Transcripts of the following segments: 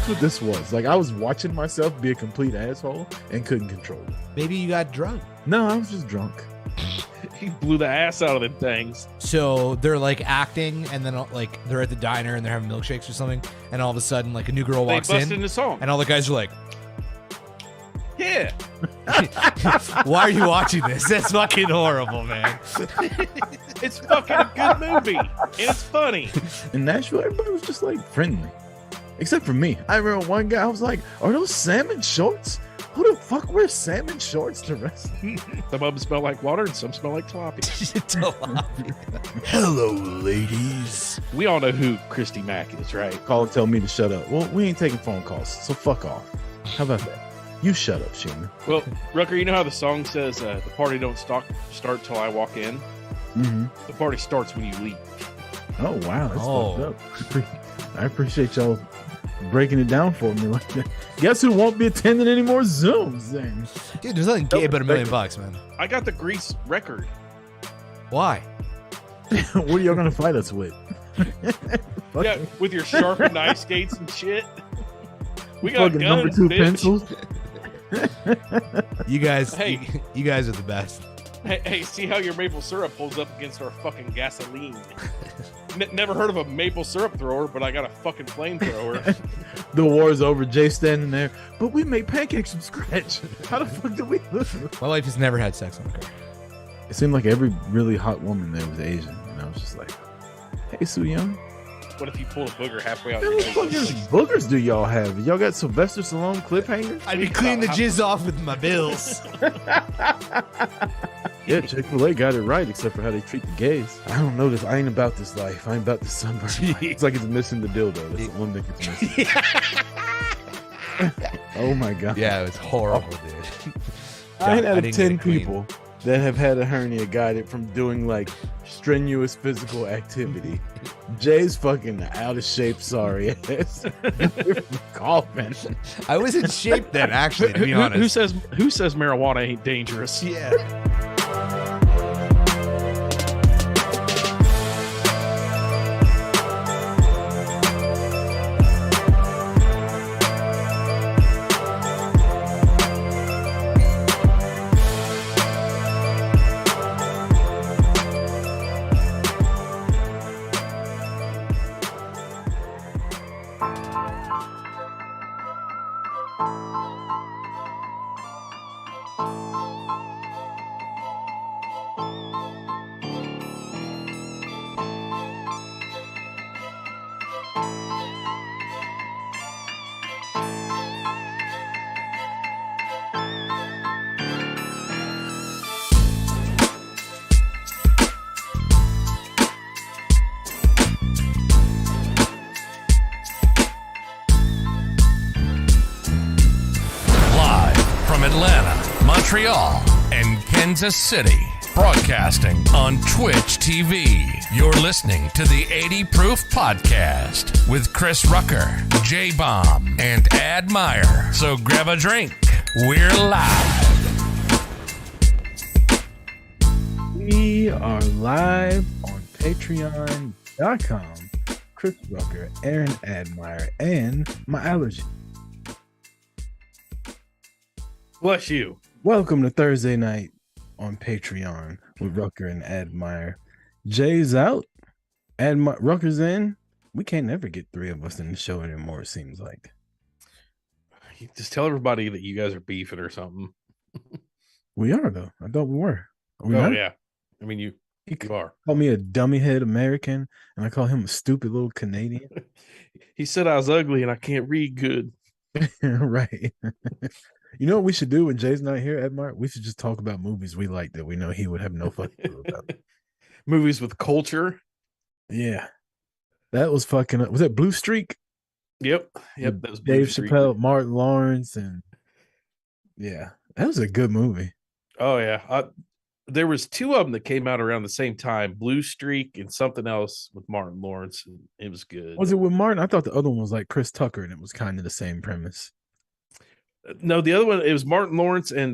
what this was. Like, I was watching myself be a complete asshole and couldn't control it. Maybe you got drunk. No, I was just drunk. He blew the ass out of them things. So they're like acting, and then like they're at the diner and they're having milkshakes or something, and all of a sudden like a new girl They walks bust in, into song. and all the guys are like, Yeah. "Why are you watching this? That's fucking horrible, man." It's fucking a good movie. And it's funny. In Nashville, everybody was just like friendly, except for me. I remember one guy, I was like, "Are those salmon shorts? Who the fuck wears salmon shorts to wrestling?" Some of them smell like water and some smell like tilapia. Hello, ladies. We all know who Christy Mack is, right? Call and tell me to shut up. Well, we ain't taking phone calls, so fuck off. How about that? You shut up, Sheena. Well, Rucker, you know how the song says the party don't start till I walk in? Mm-hmm. The party starts when you leave. Oh wow, that's Oh. fucked up. I appreciate y'all breaking it down for me like that. Guess who won't be attending any more Zooms then? Dude, there's nothing gay about $1 million, man. I got the Grease record. Why? What are y'all gonna fight us with? Fuck Yeah, it. with your sharpened ice skates and shit. We got Fucking guns, number 2 bitch. pencils. You guys, Hey. you guys are the best. Hey, see how your maple syrup holds up against our fucking gasoline. Never heard of a maple syrup thrower, but I got a fucking flamethrower. The war's over. Jay standing there, but we made pancakes from scratch. How the fuck did we lose? My wife has never had sex on the car. It seemed like every really hot woman there was Asian, and I was just like, "Hey, Soo Young, What if you pull a booger halfway out how your many fucking nose? boogers do y'all have? Y'all got Sylvester Stallone cliffhangers?" I'd be cleaning the jizz off with my bills. Yeah, Chick-fil-A got it right, except for how they treat the gays. I don't know this. I ain't about this life. I ain't about this sunburn. It's like it's missing the dildo. That's the one thing it's missing. Oh my god. Yeah, it's horrible, dude. 9 out I of didn't 10 get it clean. people that have had a hernia got it from doing like strenuous physical activity. Jay's fucking out of shape, sorry ass. Coughing. I was in shape then, actually, to be honest. Who says marijuana ain't dangerous? Yeah. Live from Atlanta, Montreal, and Kansas City. Broadcasting on Twitch TV. You're listening to the 80 Proof Podcast with Chris Rucker, J-Bomb, and Ad Meyer. So grab a drink. We're live. We are live on patreon.com. Chris Rucker, Aaron Admire, and my allergy. Bless you. Welcome to Thursday night on Patreon with Rucker and Admire. Jay's out. Rucker's in. We can't never get 3 of us in the show anymore, it seems like. Just tell everybody that you guys are beefing or something. We are, though. I thought we were. Are we Oh, not? yeah. I mean, you are. Call me a dummy head American, and I call him a stupid little Canadian. He said I was ugly and I can't read good. Right. You know what we should do when Jay's not here, Edmar? We should just talk about movies we like that we know he would have no fucking clue about. Movies with culture. Yeah. That was fucking was that Blue Streak? Yep. That was Blue Dave Streak. Chappelle, Martin Lawrence, and yeah, that was a good movie. Oh, yeah. There was 2 of them that came out around the same time, Blue Streak and something else with Martin Lawrence. And it was good. Was it with Martin? I thought the other one was like Chris Tucker, and it was kind of the same premise. No, the other one, it was Martin Lawrence and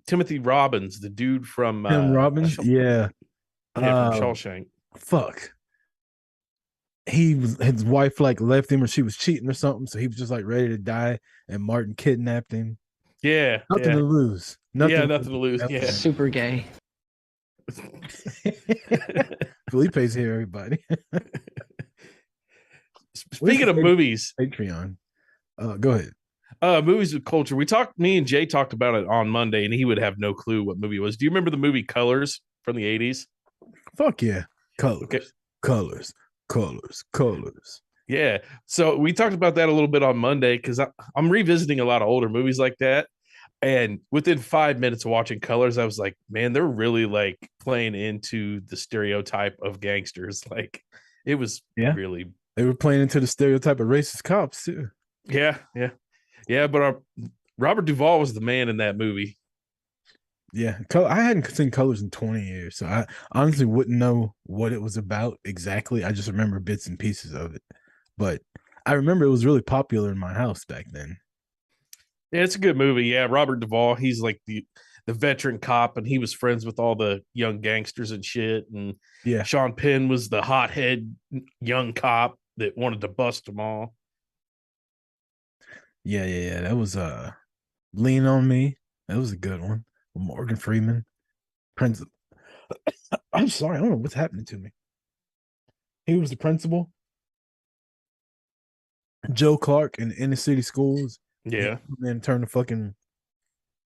Timothy Robbins, the dude from Tim Robbins? Yeah. from Shawshank. Fuck. his wife like left him or she was cheating or something, so he was just like ready to die, and Martin kidnapped him. Yeah, Nothing yeah, to lose. yeah, nothing to lose. That Yeah. was- Super gay. Felipe's here, everybody. Speaking of movies, Patreon. Go ahead. movies with culture. Me and Jay talked about it on Monday, and he would have no clue what movie it was. Do you remember the movie Colors from the 80s? Fuck yeah. Colors. Okay. Colors. Yeah. So we talked about that a little bit on Monday because I'm revisiting a lot of older movies like that. And within 5 minutes of watching Colors, I was like, man, they're really like playing into the stereotype of gangsters. Like it was really. They were playing into the stereotype of racist cops too. Yeah. But Robert Duvall was the man in that movie. Yeah. I hadn't seen Colors in 20 years, so I honestly wouldn't know what it was about exactly. I just remember bits and pieces of it. But I remember it was really popular in my house back then. Yeah, it's a good movie. Yeah, Robert Duvall, he's like the veteran cop, and he was friends with all the young gangsters and shit. And Yeah. Sean Penn was the hothead young cop that wanted to bust them all. Yeah. That was Lean on Me. That was a good one. With Morgan Freeman. Prince. I'm sorry, I don't know what's happening to me. He was the principal. Joe Clark in Inner City Schools. Yeah. And turn the fucking,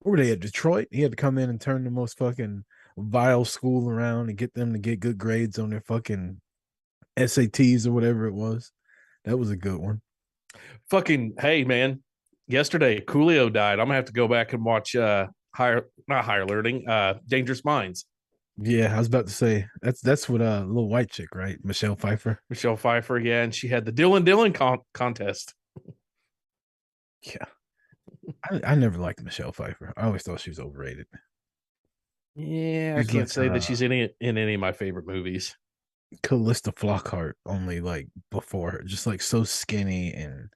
where were they at? Detroit? He had to come in and turn the most fucking vile school around and get them to get good grades on their fucking SATs or whatever it was. That was a good one. Fucking hey, man. Yesterday, Coolio died. I'm gonna have to go back and watch Higher Learning, Dangerous Minds. Yeah, I was about to say that's what little white chick, right? Michelle Pfeiffer. Michelle Pfeiffer, yeah, and she had the Dylan contest. Yeah. I never liked Michelle Pfeiffer. I always thought she was overrated. Yeah, I She's can't like, say that she's in any of my favorite movies. Callista Flockhart only like before her, just like so skinny and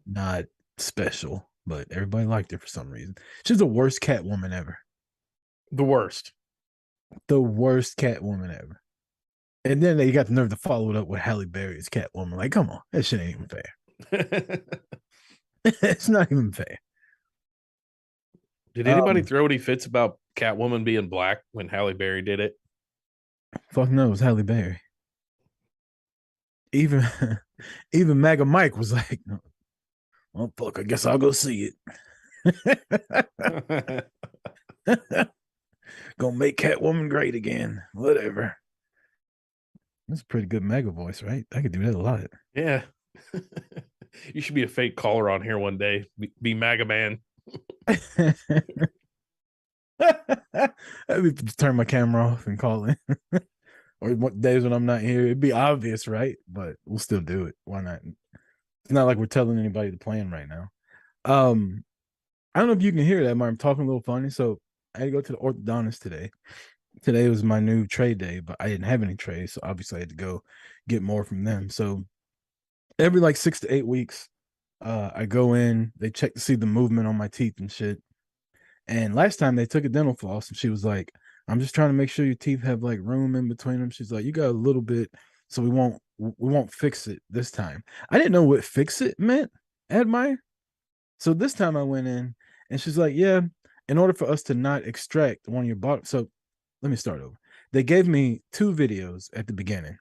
not special, but everybody liked her for some reason. She's the worst Catwoman ever. The worst. The worst Catwoman ever. And then they got the nerve to follow it up with Halle Berry's Catwoman. Like, come on, that shit ain't even fair. It's not even fair. Did anybody throw any fits about Catwoman being black when Halle Berry did it? Fuck no, it was Halle Berry. Even MAGA Mike was like, "Oh fuck, I guess I'll go see it." Gonna make Catwoman great again. Whatever. That's a pretty good MAGA voice, right? I could do that a lot. Yeah. You should be a fake caller on here one day. Be MAGA man. I'd just turn my camera off and call in. Or what days when I'm not here, it'd be obvious, right? But we'll still do it. Why not? It's not like we're telling anybody the plan right now. I don't know if you can hear that, but I'm talking a little funny. So I had to go to the orthodontist today. Today was my new trade day, but I didn't have any trays, so obviously I had to go get more from them. So every like 6 to 8 weeks, I go in, they check to see the movement on my teeth and shit. And last time they took a dental floss and she was like, I'm just trying to make sure your teeth have like room in between them. She's like, you got a little bit, so we won't fix it this time. I didn't know what fix it meant, Admire. So this time I went in and she's like, yeah, in order for us to not extract one of your bottom. So let me start over. They gave me 2 videos at the beginning.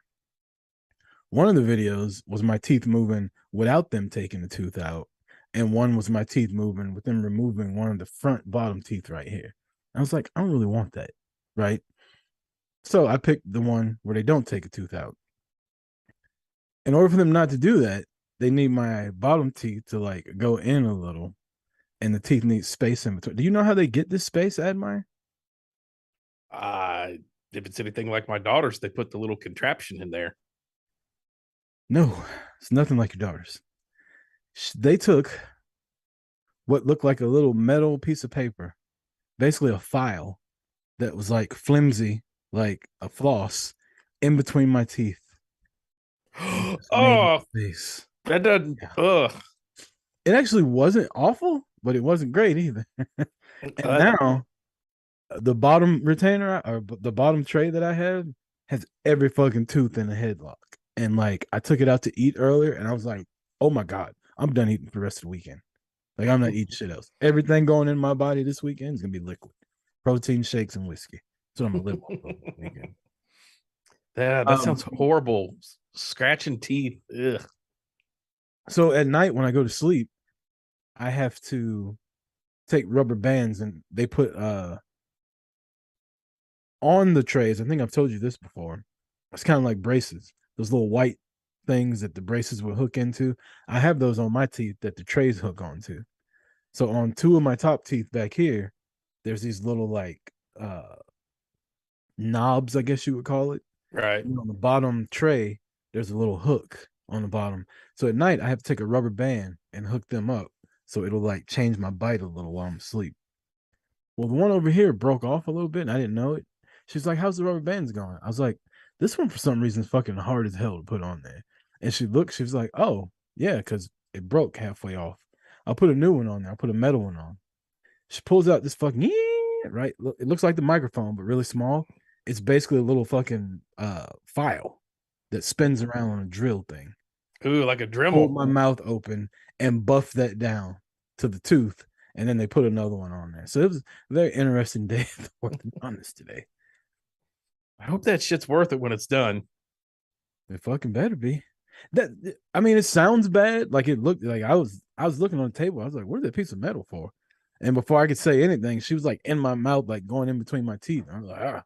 One of the videos was my teeth moving without them taking the tooth out. And one was my teeth moving with them removing one of the front bottom teeth right here. I was like, I don't really want that, right? So I picked the one where they don't take a tooth out. In order for them not to do that, they need my bottom teeth to like go in a little, and the teeth need space in between. Do you know how they get this space, Admire? If it's anything like my daughter's, they put the little contraption in there. No, it's nothing like your daughter's. They took what looked like a little metal piece of paper, basically a file that was like flimsy, like a floss, in between my teeth. Oh, face. that doesn't. Yeah. Ugh. It actually wasn't awful, but it wasn't great either. And now the bottom retainer or the bottom tray that I have has every fucking tooth in the headlock. and like I took it out to eat earlier, and I was like, oh my god, I'm done eating for the rest of the weekend. Like I'm not eating shit else. Everything going in my body this weekend is gonna be liquid, protein shakes and whiskey. That's what I'm gonna live on for the weekend. That sounds horrible. Scratching teeth. Ugh. So at night when I go to sleep, I have to take rubber bands, and they put on the trays. I think I've told you this before. It's kind of like braces. Those little white things that the braces will hook into. I have those on my teeth that the trays hook onto. So on two of my top teeth back here, there's these little like knobs, I guess you would call it. Right. And on the bottom tray, there's a little hook on the bottom. So at night, I have to take a rubber band and hook them up so it'll like change my bite a little while I'm asleep. Well, the one over here broke off a little bit, and I didn't know it. She's like, "How's the rubber bands going?" I was like, "This one for some reason is fucking hard as hell to put on there." And she looked, she was like, "Oh, yeah, because it broke halfway off. I'll put a new one on there. I'll put a metal one on." She pulls out this fucking right. It looks like the microphone, but really small. It's basically a little fucking file that spins around on a drill thing. Ooh, like a Hold Dremel. my mouth open and buff that down to the tooth, and then they put another one on there. So it was a very interesting day at the orthodontist today. I hope that shit's worth it when it's done. It fucking better be. That I mean, it sounds bad. Like it looked like I was looking on the table. I was like, "What is that piece of metal for?" And before I could say anything, she was like in my mouth, like going in between my teeth. I was like, "Ah."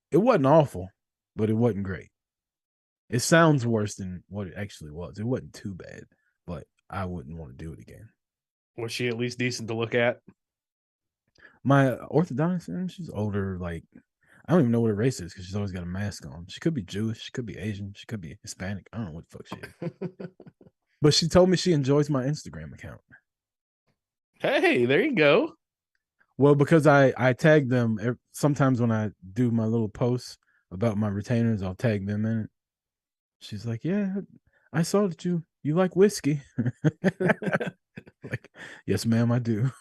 It wasn't awful, but it wasn't great. It sounds worse than what it actually was. It wasn't too bad, but I wouldn't want to do it again. Was she at least decent to look at? My orthodontist, she's older. Like I don't even know what her race is because she's always got a mask on. She could be Jewish, she could be Asian, she could be Hispanic. I don't know what the fuck she is. But she told me she enjoys my Instagram account. Hey, there you go. Well, because I tag them sometimes when I do my little posts about my retainers, I'll tag them in it. She's like, "Yeah, I saw that you like whiskey." Like, yes, ma'am, I do.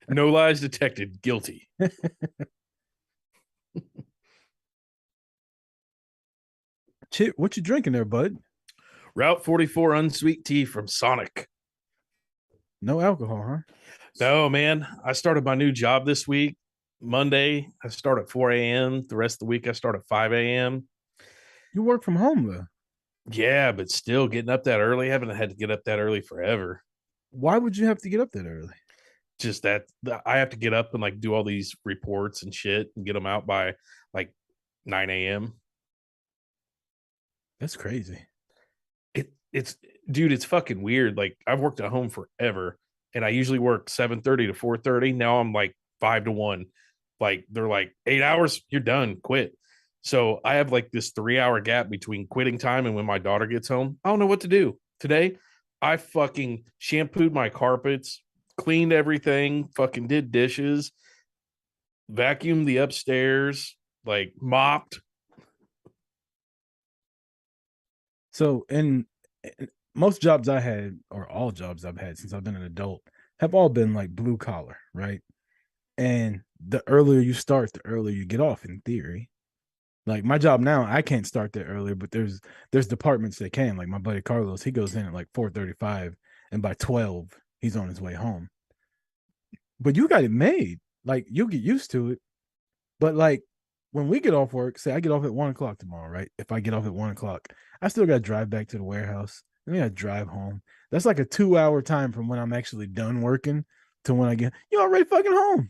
No lies detected. Guilty. Chip, what you drinking there, bud? Route 44 unsweet tea from Sonic. No alcohol, huh? No, man. I started my new job this week. Monday, I start at 4 a.m. The rest of the week, I start at 5 a.m. You work from home though. Yeah, but still getting up that early. I haven't had to get up that early forever. Why would you have to get up that early? Just that I have to get up and like do all these reports and shit and get them out by like 9 a.m. That's crazy. It's dude, it's fucking weird. Like I've worked at home forever and I usually work 7:30 to 4:30. Now I'm like 5 to 1. Like they're like 8 hours, you're done, quit. So I have like this 3-hour gap between quitting time and when my daughter gets home. I don't know what to do. Today, I fucking shampooed my carpets, cleaned everything, fucking did dishes, vacuumed the upstairs, like mopped. So, in most jobs I had, or all jobs I've had since I've been an adult, have all been like blue collar, right? And the earlier you start, the earlier you get off in theory. Like my job now, I can't start that earlier, but there's departments that can. Like my buddy Carlos, he goes in at like 4:35, and by 12, he's on his way home. But you got it made. Like you'll get used to it. But like when we get off work, say I get off at 1:00 tomorrow, right? If I get off at 1:00, I still got to drive back to the warehouse. Then I got to drive home. That's like a 2-hour time from when I'm actually done working to when I get. You're already fucking home.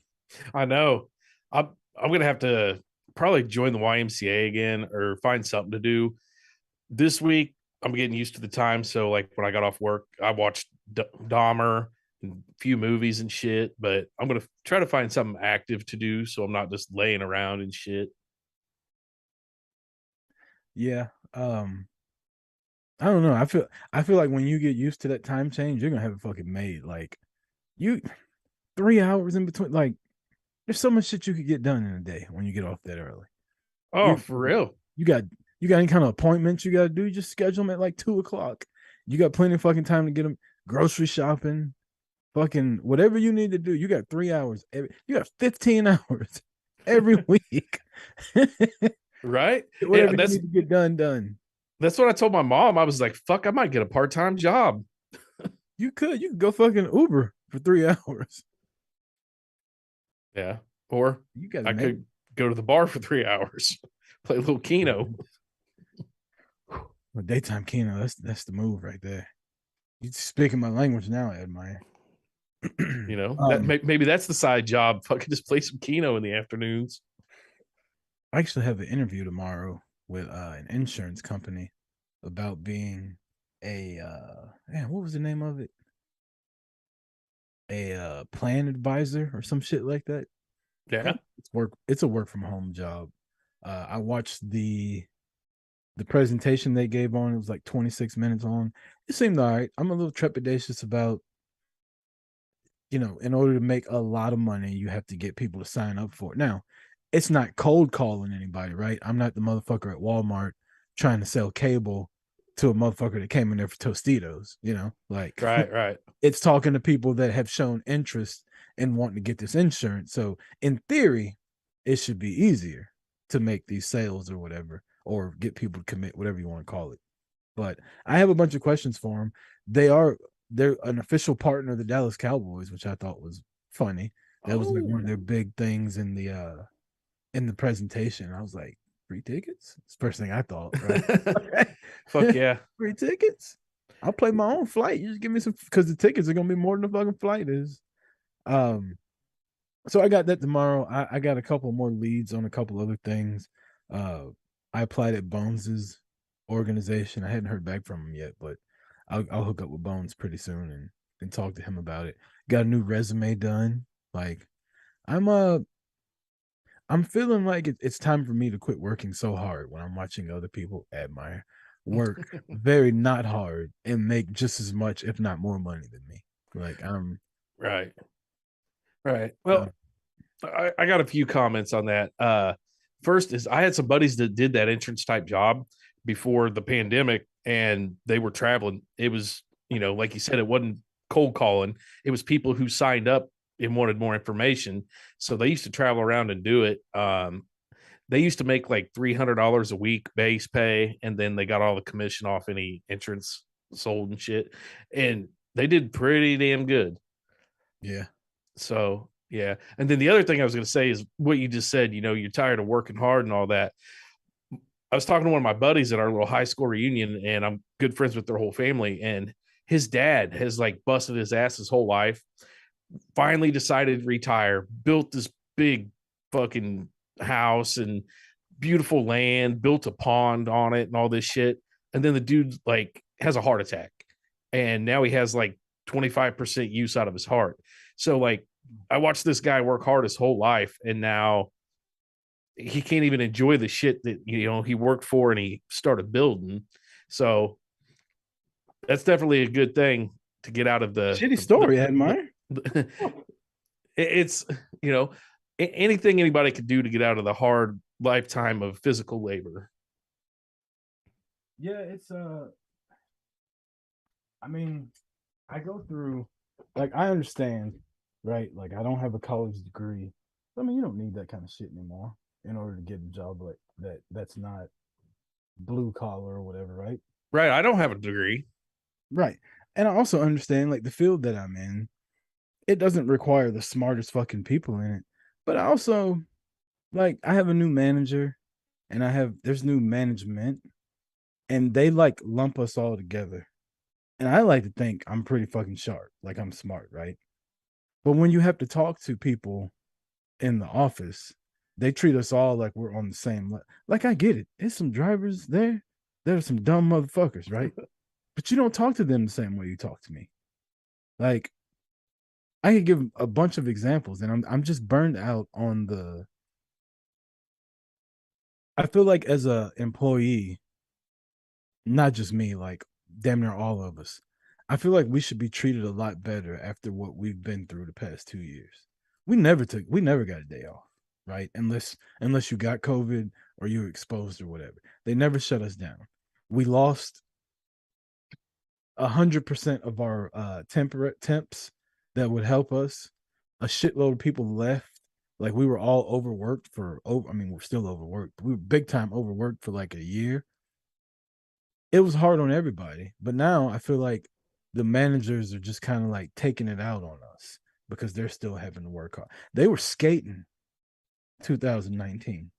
I know. I'm gonna have to probably join the YMCA again or find something to do. This week, I'm getting used to the time. So, like when I got off work, I watched Dahmer and a few movies and shit. But I'm gonna try to find something active to do so I'm not just laying around and shit. Yeah. I don't know. I feel like when you get used to that time change, you're gonna have it fucking made. Like you 3 hours in between. Like there's so much shit you could get done in a day when you get off that early. Oh, for real? You got any kind of appointments you got to do? You just schedule them at like 2:00. You got plenty of fucking time to get them grocery shopping, fucking whatever you need to do. You got 3 hours. You got 15 hours every week. Right? Whatever you need to get done. That's what I told my mom. I was like, fuck, I might get a part-time job. You could go fucking Uber for 3 hours. Yeah. Or You guys I make could go to the bar for 3 hours, play a little Keno. well, daytime Keno. That's the move right there. You speaking my language now, Ed Meyer. You know, that maybe that's the side job. Fucking just play some Keno in the afternoons. I actually have an interview tomorrow with an insurance company about being a man, what was the name of it? A plan advisor or some shit like that. Yeah. It's a work from home job. I watched the presentation they gave on. It was like 26 minutes long. It seemed all right. I'm a little trepidatious about, in order to make a lot of money, you have to get people to sign up for it. Now, it's not cold calling anybody, right? I'm not the motherfucker at Walmart trying to sell cable to a motherfucker that came in there for Tostitos, like Right. it's talking to people that have shown interest in wanting to get this insurance. So in theory, it should be easier to make these sales or whatever, or get people to commit, whatever you want to call it. But I have a bunch of questions for them. They're an official partner of the Dallas Cowboys, which I thought was funny. That was like one of their big things in the presentation. I was like, free tickets? It's the first thing I thought, right? Fuck yeah. Free tickets? I'll play my own flight. You just give me some, because the tickets are gonna be more than the fucking flight is. So I got that tomorrow. I got a couple more leads on a couple other things. I applied at Bones's organization. I hadn't heard back from him yet, but I'll hook up with Bones pretty soon and talk to him about it. Got a new resume done. Like I'm feeling like it's time for me to quit working so hard when I'm watching other people admire work very not hard and make just as much, if not more money than me. Like I'm Right. Well, I got a few comments on that. First is I had some buddies that did that entrance type job before the pandemic, and they were traveling. It was, like you said, it wasn't cold calling. It was people who signed up and wanted more information. So they used to travel around and do it. They used to make like $300 a week base pay, and then they got all the commission off any entrance sold and shit. And they did pretty damn good. yeah. So yeah. And then the other thing I was going to say is what you just said, you're tired of working hard and all that. I was talking to one of my buddies at our little high school reunion, and I'm good friends with their whole family. And his dad has like busted his ass his whole life, finally decided to retire, built this big fucking house and beautiful land, built a pond on it and all this shit. And then the dude like has a heart attack, and now he has like 25% use out of his heart. So like I watched this guy work hard his whole life, and now he can't even enjoy the shit that he worked for and he started building. So that's definitely a good thing to get out of the shitty story, Ed Meyer. It's anything anybody could do to get out of the hard lifetime of physical labor. Yeah, it's I mean, I go through, like, I understand, right? Like, I don't have a college degree. I mean, you don't need that kind of shit anymore in order to get a job like that's not blue collar or whatever, right? Right. I don't have a degree. Right. And I also understand, like, the field that I'm in, it doesn't require the smartest fucking people in it. But I also, like, I have a new manager, and there's new management, and they like lump us all together. And I like to think I'm pretty fucking sharp, like I'm smart, right? But when you have to talk to people in the office, they treat us all like we're on the same level. Like, I get it. There's some drivers there. There's some dumb motherfuckers, right? But you don't talk to them the same way you talk to me. Like, I could give a bunch of examples, and I'm just burned out on the. I feel like as a employee, not just me, like damn near all of us, I feel like we should be treated a lot better after what we've been through the past 2 years. We never got a day off, right? Unless you got COVID or you were exposed or whatever. They never shut us down. We lost 100% of our temps that would help us. A shitload of people left. Like, we were all overworked we're still overworked. We were big time overworked for like a year. it was hard on everybody. But now I feel like the managers are just kind of like taking it out on us because they're still having to work hard. They were skating 2019,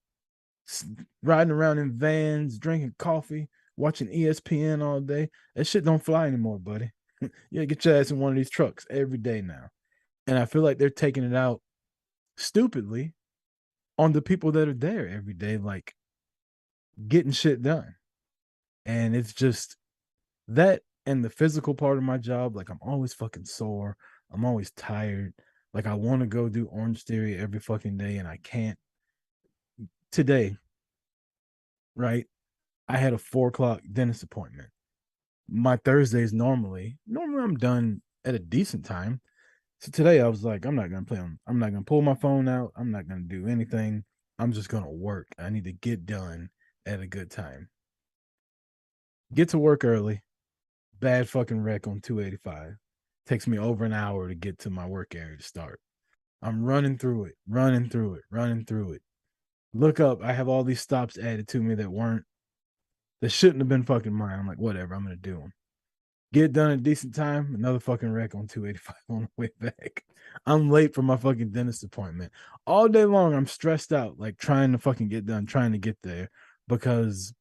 riding around in vans, drinking coffee, watching ESPN all day. That shit don't fly anymore, buddy. Yeah, get your ass in one of these trucks every day now. And I feel like they're taking it out stupidly on the people that are there every day, like getting shit done. And it's just that and the physical part of my job. Like, I'm always fucking sore. I'm always tired. Like, I want to go do Orange Theory every fucking day, and I can't. Today, right? I had a 4:00 dentist appointment. My Thursdays normally I'm done at a decent time. So today I was like, I'm not gonna pull my phone out. I'm not gonna do anything. I'm just gonna work. I need to get done at a good time. Get to work early. Bad fucking wreck on 285. Takes me over an hour to get to my work area to start. I'm running through it. Look up. I have all these stops added to me that shouldn't have been fucking mine. I'm like, whatever, I'm gonna do them. Get done at a decent time. Another fucking wreck on 285 on the way back. I'm late for my fucking dentist appointment. All day long, I'm stressed out, like trying to fucking get done, trying to get there because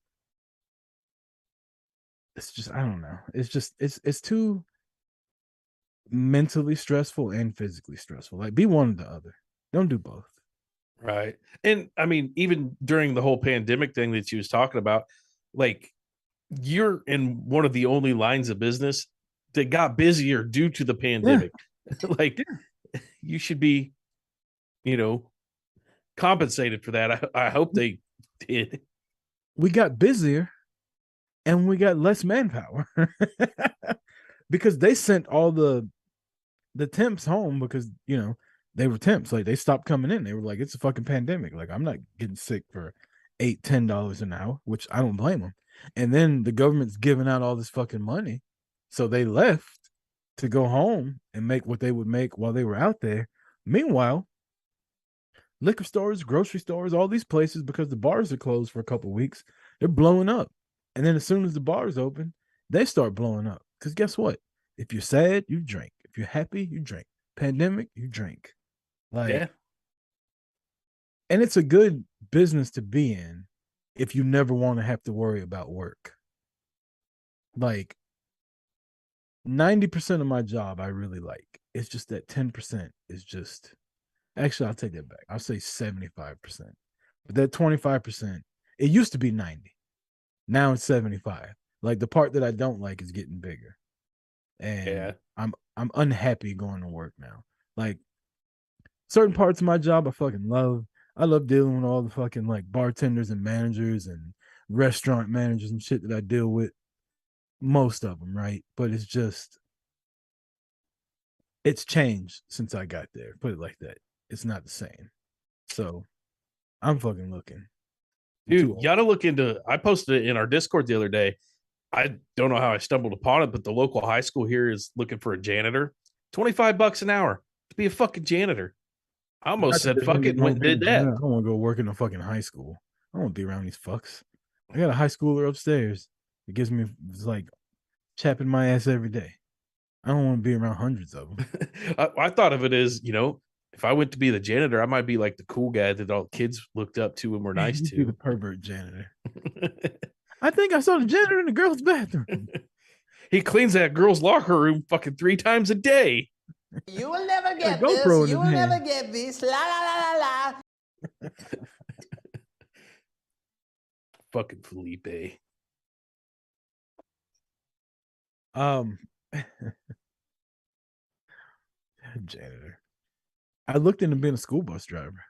it's just, I don't know. It's just, it's too mentally stressful and physically stressful. Like, be one or the other. Don't do both. Right. And I mean, even during the whole pandemic thing that you was talking about, like, you're in one of the only lines of business that got busier due to the pandemic. Yeah. Like, you should be, compensated for that. I hope they did. We got busier and we got less manpower because they sent all the temps home because, they were temps. Like, they stopped coming in. They were like, it's a fucking pandemic. Like, I'm not getting sick for $8-10 an hour, which I don't blame them. And then the government's giving out all this fucking money. So they left to go home and make what they would make while they were out there. Meanwhile, liquor stores, grocery stores, all these places, because the bars are closed for a couple of weeks, they're blowing up. And then as soon as the bars open, they start blowing up. Because guess what? If you're sad, you drink. If you're happy, you drink. Pandemic, you drink. Like, yeah. And it's a good business to be in if you never want to have to worry about work. Like, 90% of my job I really like. It's just that 10% is just, actually, I'll take that back. I'll say 75%. But that 25%, it used to be 90. Now it's 75. Like, the part that I don't like is getting bigger. And yeah. I'm unhappy going to work now. Like, certain parts of my job I fucking love. I love dealing with all the fucking like bartenders and managers and restaurant managers and shit that I deal with. Most of them, right? But it's just, it's changed since I got there. Put it like that. It's not the same. So I'm fucking looking. Dude, you gotta look into, I posted it in our Discord the other day. I don't know how I stumbled upon it, but the local high school here is looking for a janitor. $25 an hour to be a fucking janitor. I almost said fuck it and went and did that. I don't want to go work in a fucking high school. I don't want to be around these fucks. I got a high schooler upstairs. It gives me, it's like chapping my ass every day. I don't want to be around hundreds of them. I thought of it as, if I went to be the janitor, I might be like the cool guy that all kids looked up to and were nice to. Be the pervert janitor. I think I saw the janitor in the girls' bathroom. He cleans that girl's locker room fucking 3 times a day. You will never get this. You will never get this. La la la la la. Fucking Felipe. Janitor. I looked into being a school bus driver.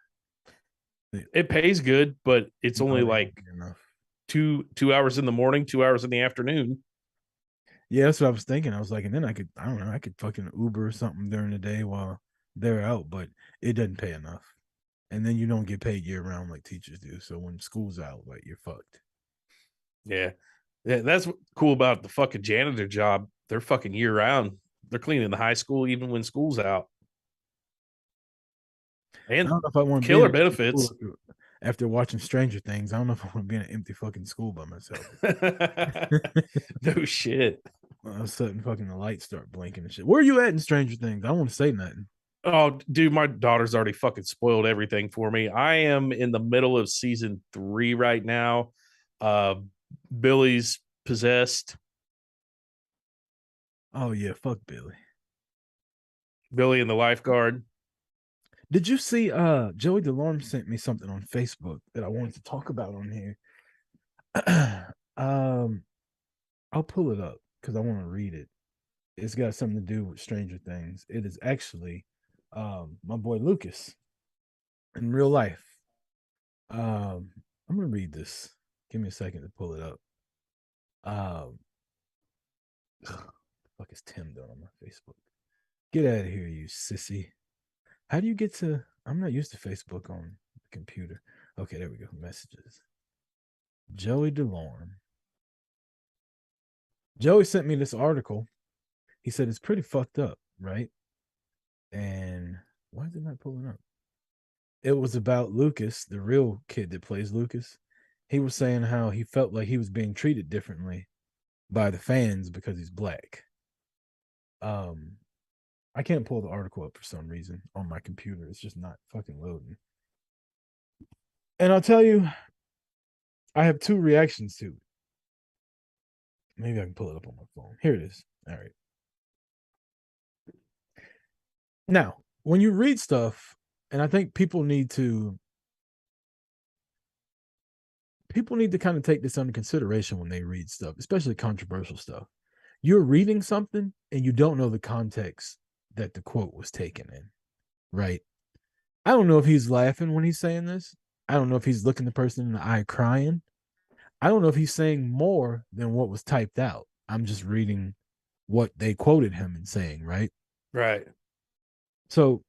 It pays good, but it's only like enough. 2 hours in the morning, 2 hours in the afternoon. Yeah, that's what I was thinking. I was like, and then I could fucking Uber or something during the day while they're out, but it doesn't pay enough. And then you don't get paid year round like teachers do. So when school's out, like, you're fucked. Yeah. That's cool about the fucking janitor job. They're fucking year round. They're cleaning the high school even when school's out. And killer benefits. after watching Stranger Things, I don't know if I want to be in an empty fucking school by myself. No shit. All of a sudden, fucking the lights start blinking and shit. Where are you at in Stranger Things? I don't want to say nothing. Oh, dude, my daughter's already fucking spoiled everything for me. I am in the middle of season 3 right now. Billy's possessed. Oh yeah, fuck Billy. Billy and the lifeguard. Did you see Joey DeLorme sent me something on Facebook that I wanted to talk about on here? I'll pull it up because I want to read it. It's got something to do with Stranger Things. It is actually my boy Lucas in real life. I'm gonna read this. Give me a second to pull it up. Fuck is Tim doing on my Facebook? Get out of here, you sissy. How do you get to? I'm not used to Facebook on the computer. Okay, there we go. Messages. Joey DeLorme. Joey sent me this article. He said it's pretty fucked up, right? And why is it not pulling up? It was about Lucas, the real kid that plays Lucas. He was saying how he felt like he was being treated differently by the fans because he's black. I can't pull the article up for some reason on my computer. It's just not fucking loading. And I'll tell you, I have two reactions to it. Maybe I can pull it up on my phone. Here it is. All right. Now, when you read stuff, and I think people need to kind of take this under consideration when they read stuff, especially controversial stuff. You're reading something and you don't know the context that the quote was taken in, right? I don't know if he's laughing when he's saying this. I don't know if he's looking the person in the eye crying. I don't know if he's saying more than what was typed out. I'm just reading what they quoted him in saying, right? Right. So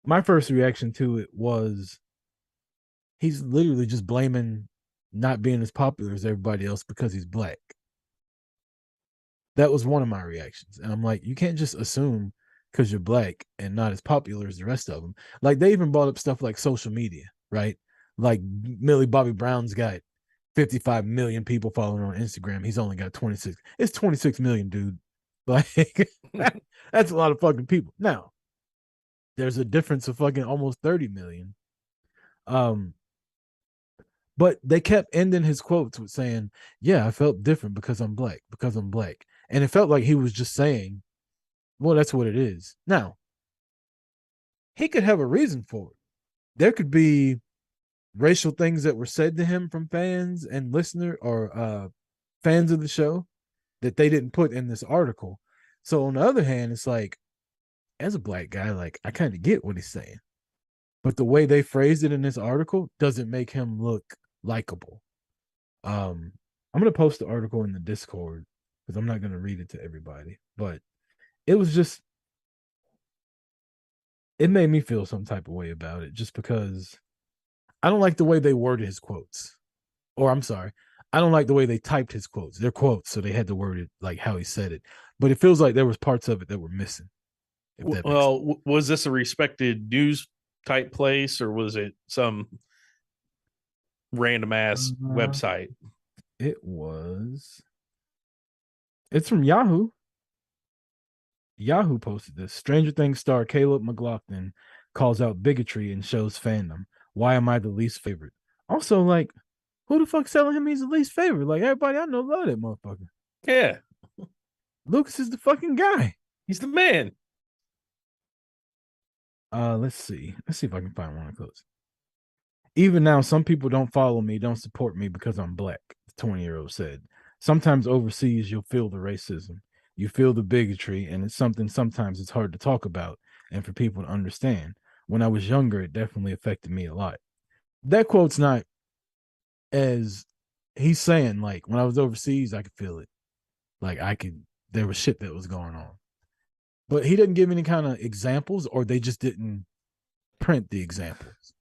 my first reaction to it was he's literally just blaming not being as popular as everybody else because he's black. That was one of my reactions. And I'm like, you can't just assume because you're black and not as popular as the rest of them. Like, they even brought up stuff like social media, right? Like, Millie Bobby Brown's got 55 million people following on Instagram. He's only got 26. It's 26 million, dude. Like, that's a lot of fucking people. Now, there's a difference of fucking almost 30 million. But they kept ending his quotes with saying, yeah, I felt different because I'm black. And it felt like he was just saying, well, that's what it is. Now, he could have a reason for it. There could be racial things that were said to him from fans and listener or fans of the show that they didn't put in this article. So on the other hand, it's like, as a black guy, like, I kind of get what he's saying. But the way they phrased it in this article doesn't make him look likable. I'm going to post the article in the Discord because I'm not going to read it to everybody. But it was just, it made me feel some type of way about it just because I don't like the way they worded his quotes. Or I'm sorry, I don't like the way they typed his quotes. They're quotes, so they had to word it like how he said it. But it feels like there was parts of it that were missing. Well, was this a respected news type place or was it some random ass website? It's from Yahoo. Yahoo posted this. Stranger Things star Caleb McLaughlin calls out bigotry and shows fandom. Why am I the least favorite? Also, like, who the fuck's telling him he's the least favorite? Like, everybody I know love that motherfucker. Yeah. Lucas is the fucking guy. He's the man. Let's see if I can find one of those. Even now, some people don't follow me, don't support me because I'm black, the 20-year-old said. Sometimes overseas, you'll feel the racism. You feel the bigotry, and it's something sometimes it's hard to talk about and for people to understand. When I was younger, it definitely affected me a lot. That quote's not as he's saying, like, when I was overseas, I could feel it. Like, there was shit that was going on. But he didn't give any kind of examples, or they just didn't print the examples.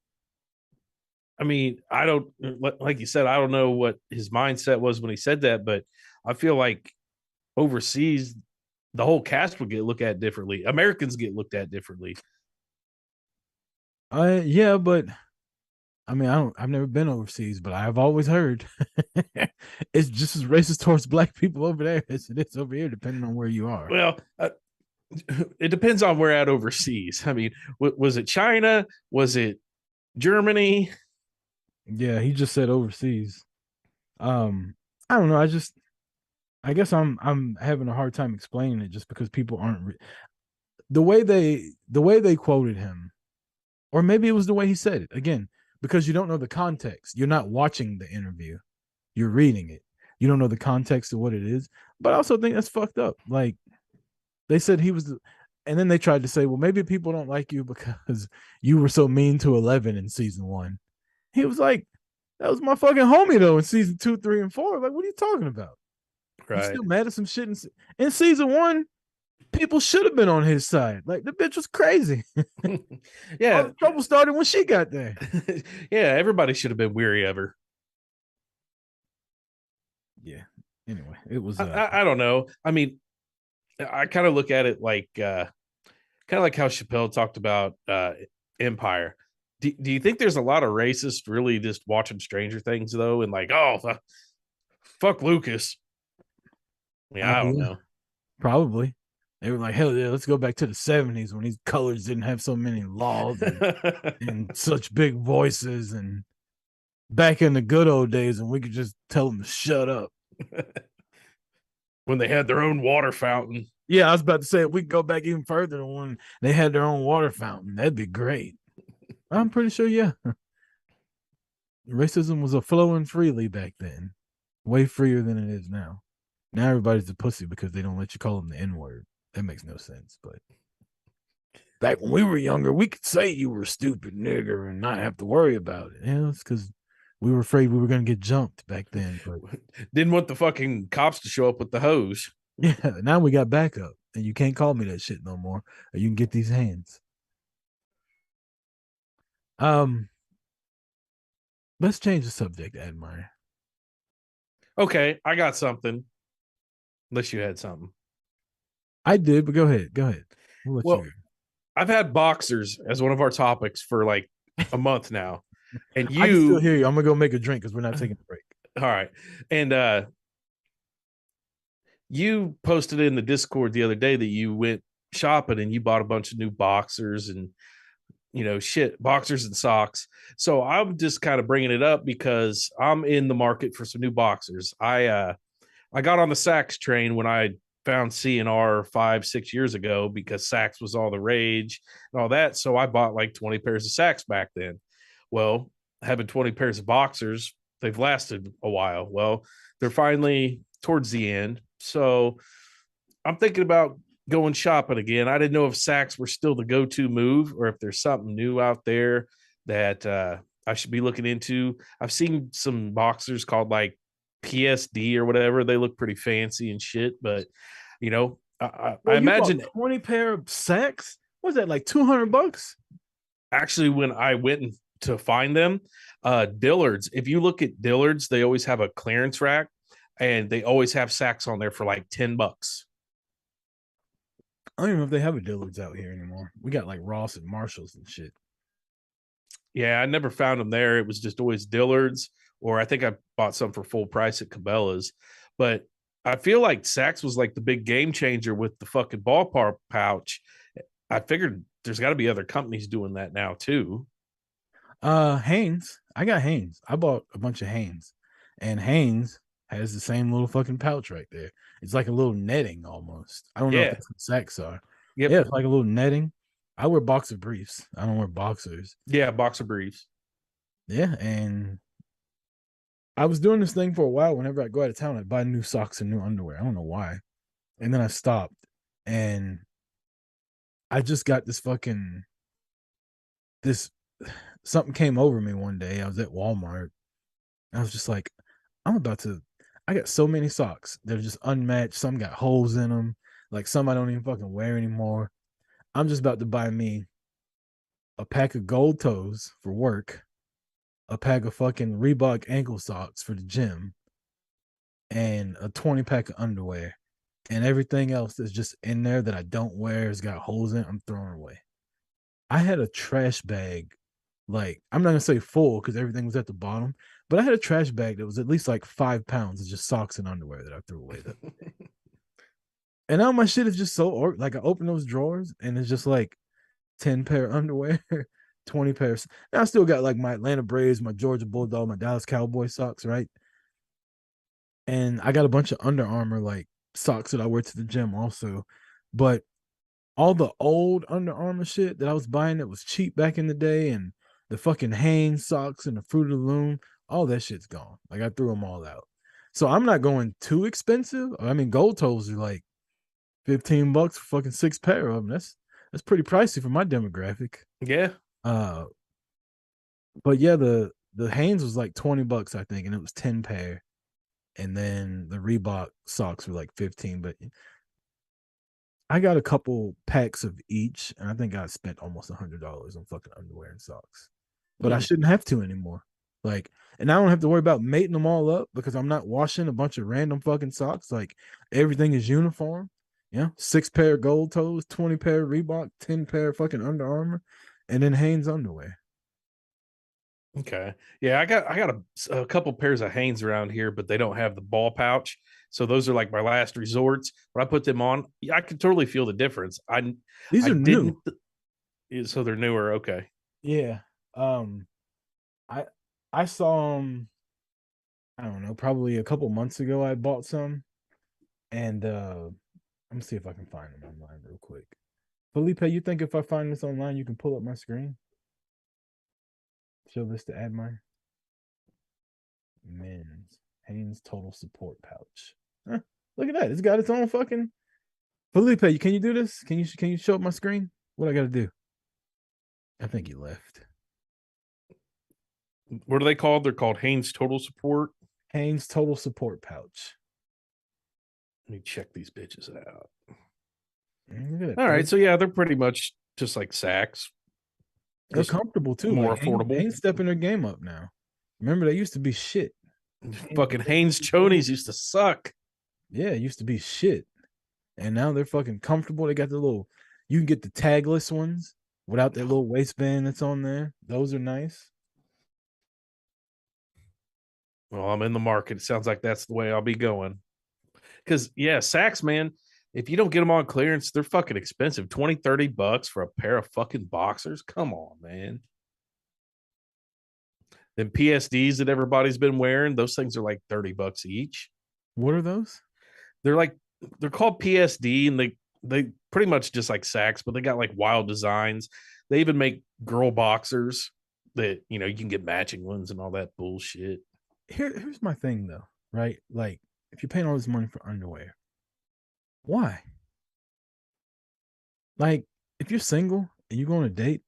I mean, I don't, like you said, I don't know what his mindset was when he said that, but I feel like overseas, the whole cast would get looked at differently. Americans get looked at differently. Yeah, but I mean, I've never been overseas, but I've always heard it's just as racist towards black people over there as it is over here, depending on where you are. Well, it depends on where at overseas. I mean, was it China? Was it Germany? Yeah, he just said overseas. I don't know. I guess I'm having a hard time explaining it just because people aren't the way they quoted him, or maybe it was the way he said it. Again, because you don't know the context. You're not watching the interview. You're reading it. You don't know the context of what it is. But I also think that's fucked up. Like, they said he was, and then they tried to say, well, maybe people don't like you because you were so mean to Eleven in season 1. He was like, that was my fucking homie though in season 2, 3, and 4. Like, what are you talking about? Right. You still mad at some shit in season 1? People should have been on his side. Like, the bitch was crazy. Yeah. All the trouble started when she got there. Yeah, everybody should have been weary of her. Yeah. Anyway, it was. I don't know. I mean, I kind of look at it like kind of like how Chappelle talked about Empire. Do you think there's a lot of racists really just watching Stranger Things though, and like, oh, fuck Lucas? I mean, I don't know. Probably. They were like, hell yeah, let's go back to the 70s when these colors didn't have so many laws and such big voices, and back in the good old days when we could just tell them to shut up. When they had their own water fountain. Yeah, I was about to say, if we could go back even further when they had their own water fountain, that'd be great. I'm pretty sure, yeah. Racism was flowing freely back then. Way freer than it is now. Now everybody's a pussy because they don't let you call them the N-word. That makes no sense. But back when we were younger, we could say you were a stupid nigger and not have to worry about it. Yeah, it's because we were afraid we were going to get jumped back then. But didn't want the fucking cops to show up with the hose. Yeah, now we got backup, and you can't call me that shit no more, or you can get these hands. Let's change the subject, Admire. Okay, I got something. Unless you had something. I did, but go ahead. Well, I've had boxers as one of our topics for like a month now. And I can still hear you. I'm gonna go make a drink because we're not taking a break. All right. And you posted in the Discord the other day that you went shopping and you bought a bunch of new boxers and boxers and socks. So I'm just kind of bringing it up because I'm in the market for some new boxers. I got on the Saks train when I found CNR 5-6 years ago because Saks was all the rage and all that. So I bought like 20 pairs of Saks back then. Well, having 20 pairs of boxers, they've lasted a while. Well, they're finally towards the end. So I'm thinking about going shopping again. I didn't know if Saks were still the go-to move or if there's something new out there that I should be looking into. I've seen some boxers called like PSD or whatever. They look pretty fancy and shit, but I imagine 20 pair of Saks. What's that, like $200? Actually, when I went to find them, Dillard's, if you look at Dillard's, they always have a clearance rack and they always have Saks on there for like $10. I don't even know if they have a Dillard's out here anymore. We got like Ross and Marshalls and shit. Yeah, I never found them there. It was just always Dillard's, or I think I bought some for full price at Cabela's. But I feel like Saks was like the big game changer with the fucking ballpark pouch. I figured there's got to be other companies doing that now too. Hanes. I got Hanes. I bought a bunch of Hanes, and Hanes has the same little fucking pouch right there. It's like a little netting almost. I don't know if that's what Saks are. Yep. Yeah, it's like a little netting. I wear boxer briefs. I don't wear boxers. Yeah, boxer briefs. Yeah, and I was doing this thing for a while. Whenever I go out of town, I'd buy new socks and new underwear. I don't know why. And then I stopped, and I just got something came over me one day. I was at Walmart. I was just like, I got so many socks. They're just unmatched. Some got holes in them. Like some I don't even fucking wear anymore. I'm just about to buy me a pack of gold toes for work, a pack of fucking Reebok ankle socks for the gym, and a 20 pack of underwear. And everything else that's just in there that I don't wear has got holes in it, I'm throwing away. I had a trash bag Like, I'm not gonna say full because everything was at the bottom, but I had a trash bag that was at least like 5 pounds of just socks and underwear that I threw away. And now my shit is just so like I open those drawers and it's just like 10 pair of underwear, 20 pairs. Now I still got like my Atlanta Braves, my Georgia Bulldog, my Dallas Cowboy socks, right? And I got a bunch of Under Armour like socks that I wear to the gym also. But all the old Under Armour shit that I was buying that was cheap back in the day, and the fucking Hanes socks and the Fruit of the Loom, all that shit's gone. Like, I threw them all out. So I'm not going too expensive. I mean, gold toes are like $15 for fucking 6 pair of them. That's pretty pricey for my demographic. Yeah. But yeah, the Hanes was like $20, I think, and it was 10 pair. And then the Reebok socks were like 15. But I got a couple packs of each, and I think I spent almost $100 on fucking underwear and socks. But I shouldn't have to anymore. Like, and I don't have to worry about mating them all up because I'm not washing a bunch of random fucking socks. Like, everything is uniform. Yeah, 6 pair of gold toes, 20 pair of Reebok, 10 pair of fucking Under Armour, and then Hanes underwear. Okay. Yeah, I got a couple pairs of Hanes around here, but they don't have the ball pouch. So those are like my last resorts. When I put them on, I could totally feel the difference. These are new. So they're newer. Okay. Yeah. I saw them, I don't know, probably a couple months ago. I bought some, and let me see if I can find them online real quick. Felipe, you think if I find this online, you can pull up my screen? Show this to Admire. Men's Hanes Total Support Pouch. Huh, look at that. It's got its own fucking. Felipe, can you do this? Can you show up my screen? What I got to do? I think he left. What are they called? They're called Hanes Total Support. Hanes Total Support Pouch. Let me check these bitches out. Good. All right. So yeah, they're pretty much just like Saks. They're comfortable too. More like, affordable. Hanes stepping their game up now. Remember, they used to be shit. Fucking Hanes chonies used to suck. Yeah, it used to be shit. And now they're fucking comfortable. They got the little, you can get the tagless ones without that little waistband that's on there. Those are nice. Well, I'm in the market. It sounds like that's the way I'll be going. Because, yeah, Saks, man, if you don't get them on clearance, they're fucking expensive. $20-$30 for a pair of fucking boxers. Come on, man. Then PSDs that everybody's been wearing, those things are like $30 each. What are those? They're called PSD, and they pretty much just like Saks, but they got like wild designs. They even make girl boxers that, you can get matching ones and all that bullshit. Here's my thing though, right? Like, if you're paying all this money for underwear, why? Like, if you're single and you go on a date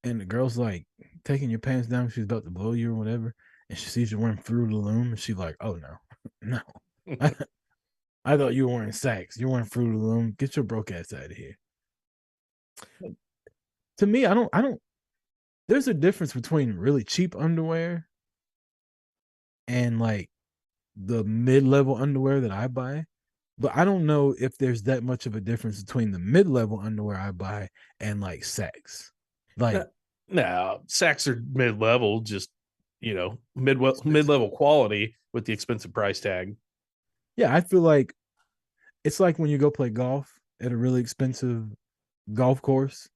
and the girl's like taking your pants down, she's about to blow you or whatever, and she sees you wearing Fruit of the Loom, and she's like, "Oh no, no, I thought you were wearing Saks. You're wearing Fruit of the Loom. Get your broke ass out of here." To me, I don't. There's a difference between really cheap underwear and like the mid-level underwear that I buy, but I don't know if there's that much of a difference between the mid-level underwear I buy and like Saks. Like, no, Saks are mid-level, just mid-level quality with the expensive price tag. Yeah, I feel like it's like when you go play golf at a really expensive golf course.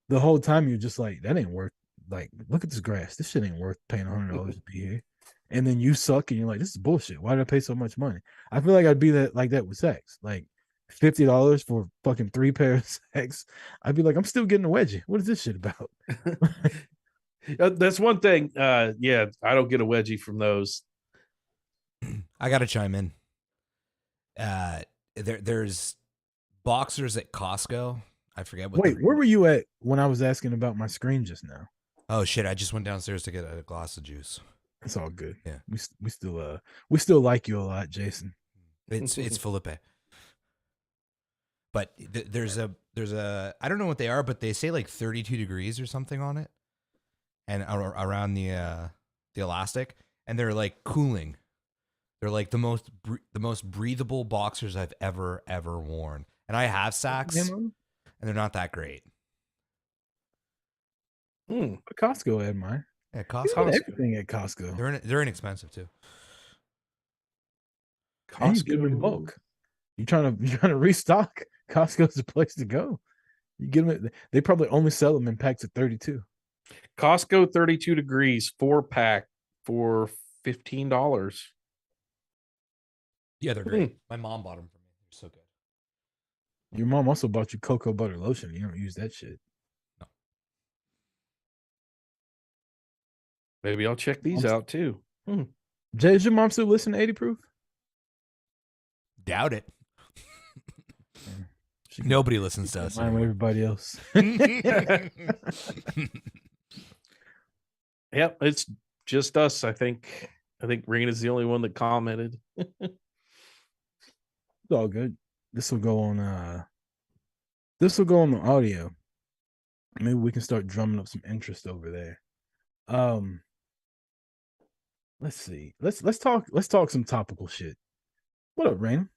The whole time you're just like, that ain't worth. Like, look at this grass. This shit ain't worth paying $100 to be here. And then you suck, and you're like, this is bullshit. Why did I pay so much money? I feel like I'd be like that with Saks. Like $50 for fucking 3 pairs of Saks. I'd be like, I'm still getting a wedgie. What is this shit about? That's one thing. Yeah, I don't get a wedgie from those. I gotta chime in. There's boxers at Costco. I forget what. Wait, where were you at when I was asking about my screen just now? Oh shit! I just went downstairs to get a glass of juice. It's all good. Yeah, we still like you a lot, Jason. It's Felipe. But there's a I don't know what they are, but they say like 32 degrees or something on it, and around the elastic, and they're like cooling. They're like the most breathable boxers I've ever worn, and I have Saks, and they're not that great. Costco had mine. Yeah, You Costco. get everything at Costco. They're inexpensive too. And you get them in bulk. You trying to restock? Costco's the place to go. You get them. They probably only sell them in packs of 32. Costco 32 degrees 4-pack for $15. Yeah, they're great. My mom bought them for me. They're so good. Your mom also bought you cocoa butter lotion. You don't use that shit. No. Maybe I'll check these out too. Jay, is your mom still listening to 80 Proof? Doubt it. Nobody listens to us. With everybody else. Yep, it's just us. I think Rena's the only one that commented. It's all good. This will go on the audio. Maybe we can start drumming up some interest over there. Let's see. Let's talk some topical shit. What up, Raina?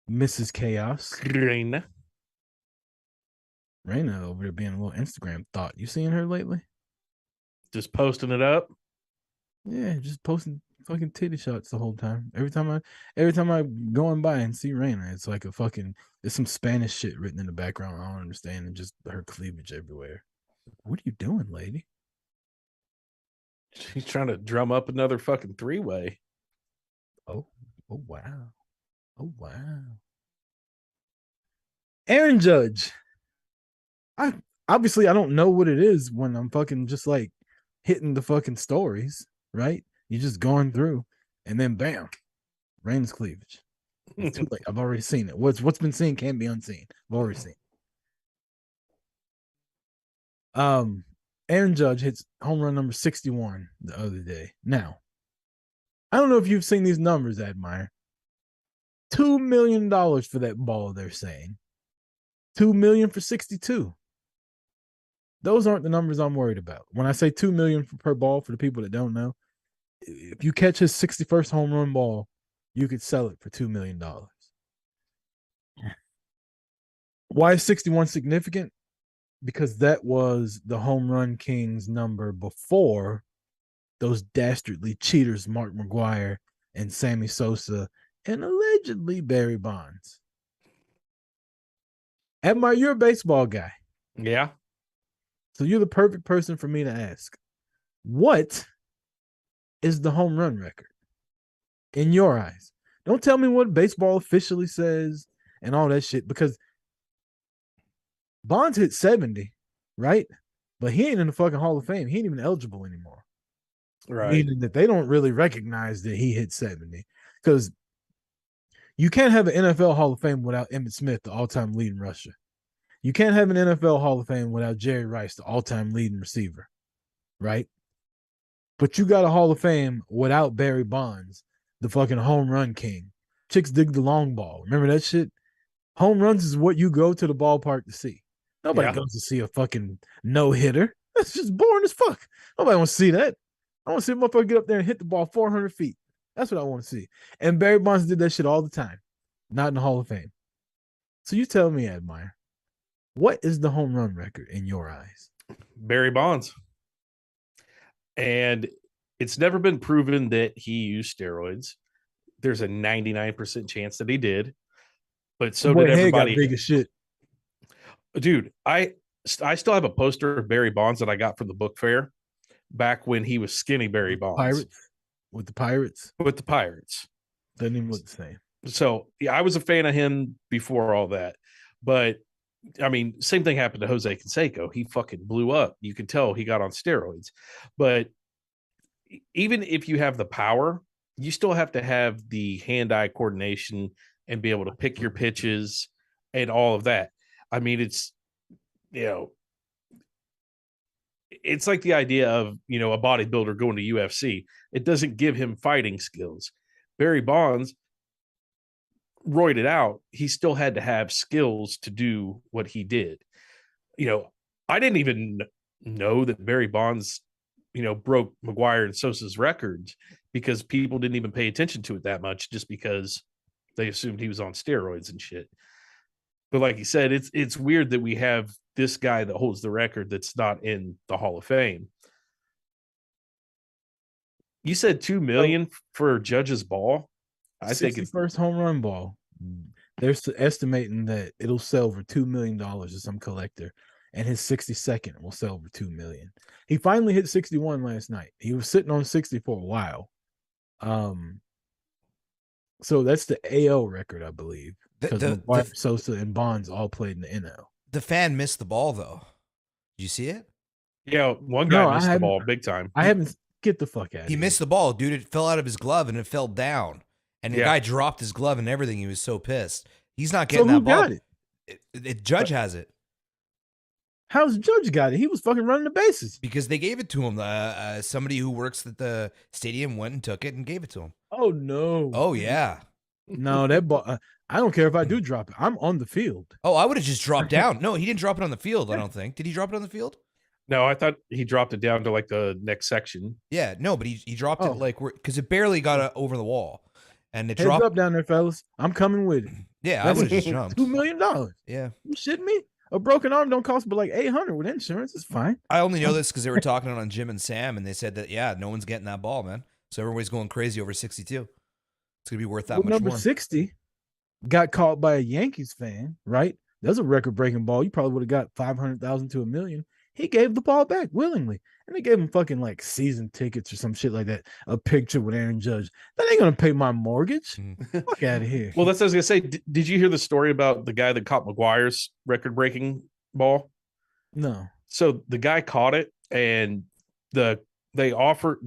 Mrs. Chaos. Reina over there being a little Instagram thought. You seen her lately? just posting it up. Yeah, just posting fucking titty shots the whole time. Every time I going by and see Raina, it's like there's some Spanish shit written in the background. I don't understand, and just her cleavage everywhere. What are you doing, lady? She's trying to drum up another fucking 3-way. Oh wow. Oh wow. Aaron Judge. I don't know what it is when I'm fucking just like hitting the fucking stories, right? You're just going through, and then bam, Raina's cleavage. It's too late. I've already seen it. What's been seen can't be unseen. I've already seen it. Aaron Judge hits home run number 61 the other day. Now, I don't know if you've seen these numbers, Admire. $2 million for that ball, they're saying. $2 million for 62. Those aren't the numbers I'm worried about. When I say $2 million per ball, for the people that don't know, if you catch his 61st home run ball, you could sell it for $2 million. Why is 61 significant? Because that was the home run king's number before those dastardly cheaters, Mark McGwire and Sammy Sosa, and allegedly Barry Bonds. Admire, you're a baseball guy. Yeah. So you're the perfect person for me to ask. What is the home run record in your eyes? Don't tell me what baseball officially says and all that shit, because Bonds hit 70, right? But he ain't in the fucking Hall of Fame. He ain't even eligible anymore. Right. Meaning that they don't really recognize that he hit 70. Because you can't have an NFL Hall of Fame without Emmitt Smith, the all-time leading rusher. You can't have an NFL Hall of Fame without Jerry Rice, the all-time leading receiver, right? But you got a Hall of Fame without Barry Bonds, the fucking home run king. Chicks dig the long ball. Remember that shit? Home runs is what you go to the ballpark to see. Nobody goes to see a fucking no-hitter. That's just boring as fuck. Nobody wants to see that. I want to see a motherfucker get up there and hit the ball 400 feet. That's what I want to see. And Barry Bonds did that shit all the time. Not in the Hall of Fame. So you tell me, Admire, what is the home run record in your eyes? Barry Bonds. And it's never been proven that he used steroids. There's a 99% chance that he did. But so did everybody. Got big as shit. Dude, I still have a poster of Barry Bonds that I got from the book fair back when he was skinny Barry Bonds. With the Pirates? With the Pirates. Doesn't even look the same. So, yeah, I was a fan of him before all that. But, I mean, same thing happened to Jose Canseco. He fucking blew up. You could tell he got on steroids. But even if you have the power, you still have to have the hand-eye coordination and be able to pick your pitches and all of that. I mean, it's like the idea of, a bodybuilder going to UFC. It doesn't give him fighting skills. Barry Bonds roided out. He still had to have skills to do what he did. I didn't even know that Barry Bonds, broke McGwire and Sosa's records because people didn't even pay attention to it that much just because they assumed he was on steroids and shit. But like you said, it's weird that we have this guy that holds the record that's not in the Hall of Fame. You said $2 million for Judge's ball. I think it's first home run ball. They're estimating that it'll sell for $2 million to some collector, and his 62nd will sell for $2 million. He finally hit 61 last night. He was sitting on 60 for a while. So that's the AL record, I believe, because McGwire, Sosa, and Bonds all played in the NL. The fan missed the ball, though. Did you see it? Yeah, one guy missed the ball big time. I haven't. Get the fuck out of here. He missed the ball, dude. It fell out of his glove and it fell down. And the guy dropped his glove and everything. He was so pissed. He's not getting that ball. Got it? Judge has it. How's Judge got it? He was fucking running the bases. Because they gave it to him. Somebody who works at the stadium went and took it and gave it to him. Oh, no. Oh, yeah. No, that ball. I don't care if I do drop it. I'm on the field. Oh, I would have just dropped down. No, he didn't drop it on the field, I don't think. Did he drop it on the field? No, I thought he dropped it down to like the next section. Yeah, no, but he dropped it like because it barely got over the wall, and it Heads dropped up down there, fellas. I'm coming with it. Yeah, I would have just jumped. $2 million. Yeah, you shitting me? A broken arm don't cost but like $800 with insurance. It's fine. I only know this because they were talking on Jim and Sam, and they said that no one's getting that ball, man. So everybody's going crazy over 62. It's gonna be worth that much number more. 60 got caught by a Yankees fan, right? That's a record-breaking ball. You probably would have got 500,000 to $1 million. He gave the ball back willingly. And they gave him fucking like season tickets or some shit like that. A picture with Aaron Judge. That ain't going to pay my mortgage. Fuck out of here. Well, that's what I was going to say. Did you hear the story about the guy that caught McGwire's record-breaking ball? No. So the guy caught it, and the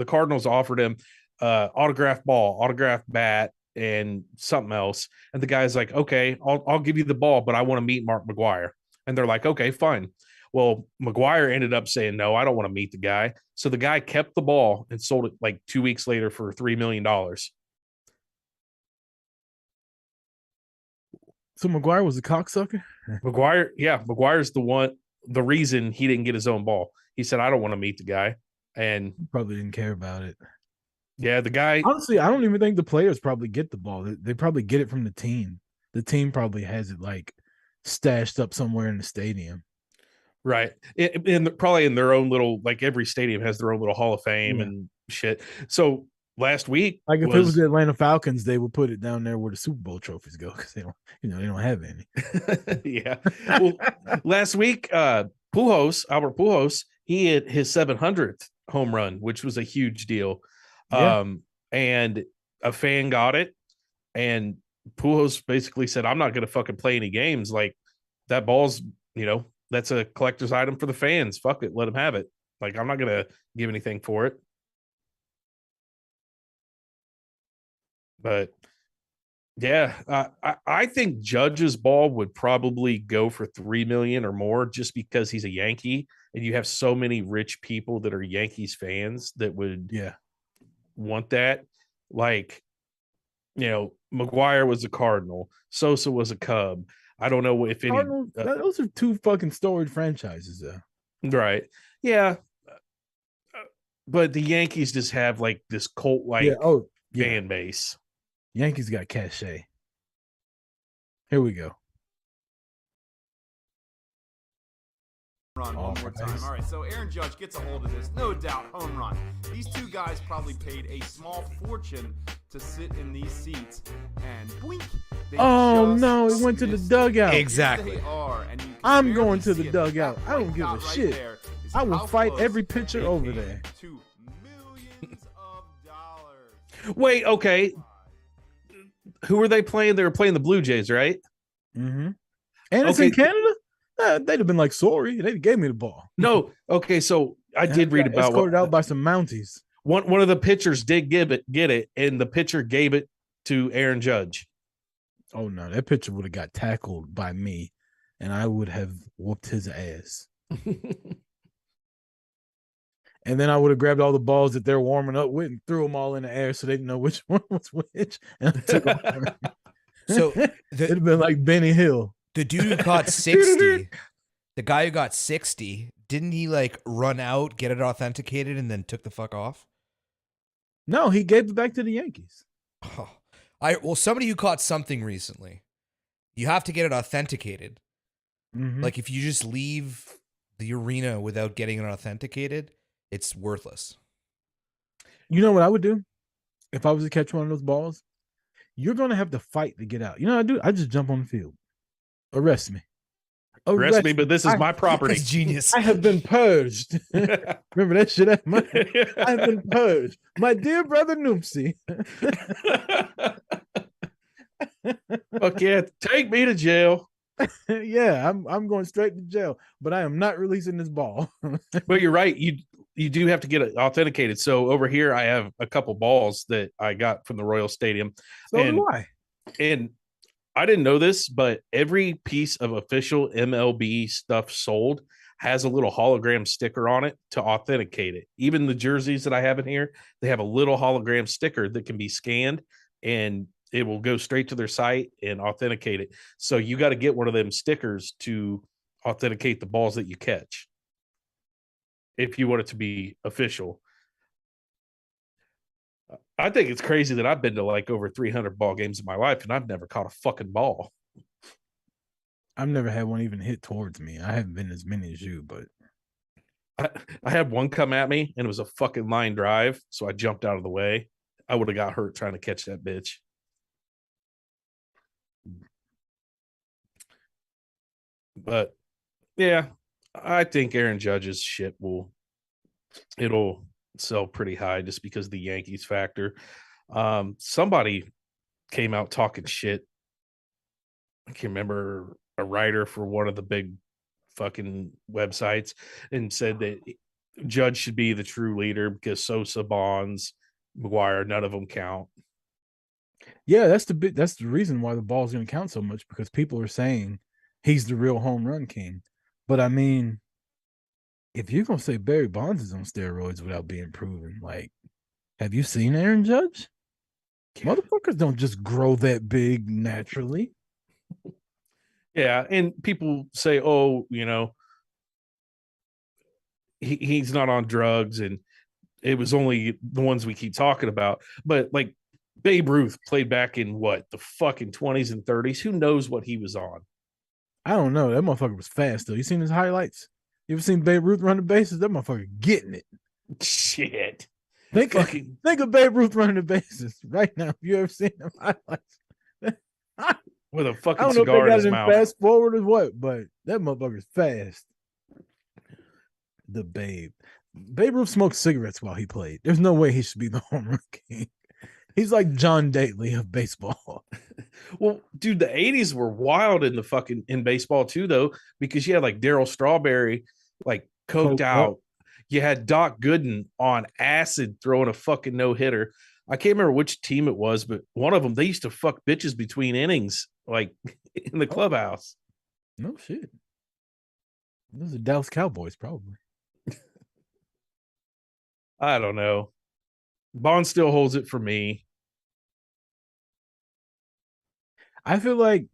Cardinals offered him autographed ball, autographed bat, and something else. And the guy's like, okay, I'll give you the ball, but I want to meet Mark McGwire. And they're like, okay, fine. Well, McGwire ended up saying, no, I don't want to meet the guy. So the guy kept the ball and sold it like 2 weeks later for $3 million. So McGwire was a cocksucker? McGwire's the reason he didn't get his own ball. He said, I don't want to meet the guy. And he probably didn't care about it. Yeah, the guy. Honestly, I don't even think the players probably get the ball. They probably get it from the team. The team probably has it like stashed up somewhere in the stadium. Right. And probably in their own little, like every stadium has their own little Hall of Fame and shit. So last week, like if it was the Atlanta Falcons, they would put it down there where the Super Bowl trophies go because they don't, they don't have any. Yeah. Well, last week, Albert Pujols, he hit his 700th home run, which was a huge deal. Yeah. And a fan got it, and Pujols basically said, "I'm not going to fucking play any games. Like that ball's, that's a collector's item for the fans. Fuck it, let them have it. Like I'm not going to give anything for it." But yeah, I think Judge's ball would probably go for $3 million or more, just because he's a Yankee, and you have so many rich people that are Yankees fans that would want that. Like, McGwire was a Cardinal, Sosa was a Cub. I don't know if any. Those are two fucking storied franchises, though. Right? Yeah, but the Yankees just have like this cult-like fan base. Yankees got cachet. Here we go. Run one more time. All right, so Aaron Judge gets a hold of this. No doubt, home run. These two guys probably paid a small fortune to sit in these seats, and boink. Oh no, it went to the dugout. Exactly. I'm going to the dugout. I don't give a shit. I will fight every pitcher over there. Millions of dollars. Wait, okay. Who were they playing? They were playing the Blue Jays, right? Mm-hmm. And it's in Canada? They'd have been like, sorry. They gave me the ball. No. Okay, so I did read about escorted out by some Mounties. One of the pitchers did get it, and the pitcher gave it to Aaron Judge. Oh, no. That pitcher would have got tackled by me, and I would have whooped his ass. And then I would have grabbed all the balls that they're warming up with and threw them all in the air so they didn't know which one was which. And I took them. So it'd have been like Benny Hill. The dude who caught 60, the guy who got 60, didn't he like run out, get it authenticated, and then took the fuck off? No, he gave it back to the Yankees. Well, somebody who caught something recently, you have to get it authenticated. Mhm. Like if you just leave the arena without getting it authenticated, it's worthless. You know what I would do if I was to catch one of those balls? You're gonna have to fight to get out. You know what I do? I just jump on the field. Arrest me. Arrest me, but this is my property. That's genius. I have been purged. Remember that shit? I have been purged. My dear brother Noopsy. Fuck yeah, take me to jail. Yeah, I'm going straight to jail, but I am not releasing this ball. But you're right. You do have to get it authenticated. So over here, I have a couple balls that I got from the Royal Stadium. So do I. And I didn't know this, but every piece of official MLB stuff sold has a little hologram sticker on it to authenticate it. Even the jerseys that I have in here, they have a little hologram sticker that can be scanned and it will go straight to their site and authenticate it. So you got to get one of them stickers to authenticate the balls that you catch if you want it to be official. I think it's crazy that I've been to like over 300 ball games in my life and I've never caught a fucking ball. I've never had one even hit towards me. I haven't been as many as you, but I had one come at me and it was a fucking line drive. So I jumped out of the way. I would have got hurt trying to catch that bitch. But yeah, I think Aaron Judge's shit it'll sell pretty high just because of the Yankees factor. Somebody came out talking shit. I can't remember, a writer for one of the big fucking websites, and said that Judge should be the true leader because Sosa, Bonds, McGuire, none of them count. yeah, that's the reason why the ball's gonna count so much, because people are saying he's the real home run king. But I mean, if you're gonna say Barry Bonds is on steroids without being proven, like, have you seen Aaron Judge? Motherfuckers don't just grow that big naturally. Yeah, and people say, "Oh, he's not on drugs," and it was only the ones we keep talking about. But like Babe Ruth played back in what, the fucking 20s and 30s. Who knows what he was on? I don't know. That motherfucker was fast though. You seen his highlights? You ever seen Babe Ruth run the bases? That motherfucker getting it. Shit. Think of Babe Ruth running the bases right now. Have you ever seen them highlights? With a I fucking don't know if they cigar in got his it in mouth. fast forward or what, but that motherfucker's fast. The Babe Ruth smoked cigarettes while he played. There's no way he should be the home run king. He's like John Daly of baseball. Well, dude, the 80s were wild in baseball too, though, because you had like Darryl Strawberry, like coked out. You had Doc Gooden on acid throwing a fucking no-hitter. I can't remember which team it was, but one of them, they used to fuck bitches between innings, like in the clubhouse. No shit. Those are Dallas Cowboys, probably. I don't know. Bond still holds it for me. I feel like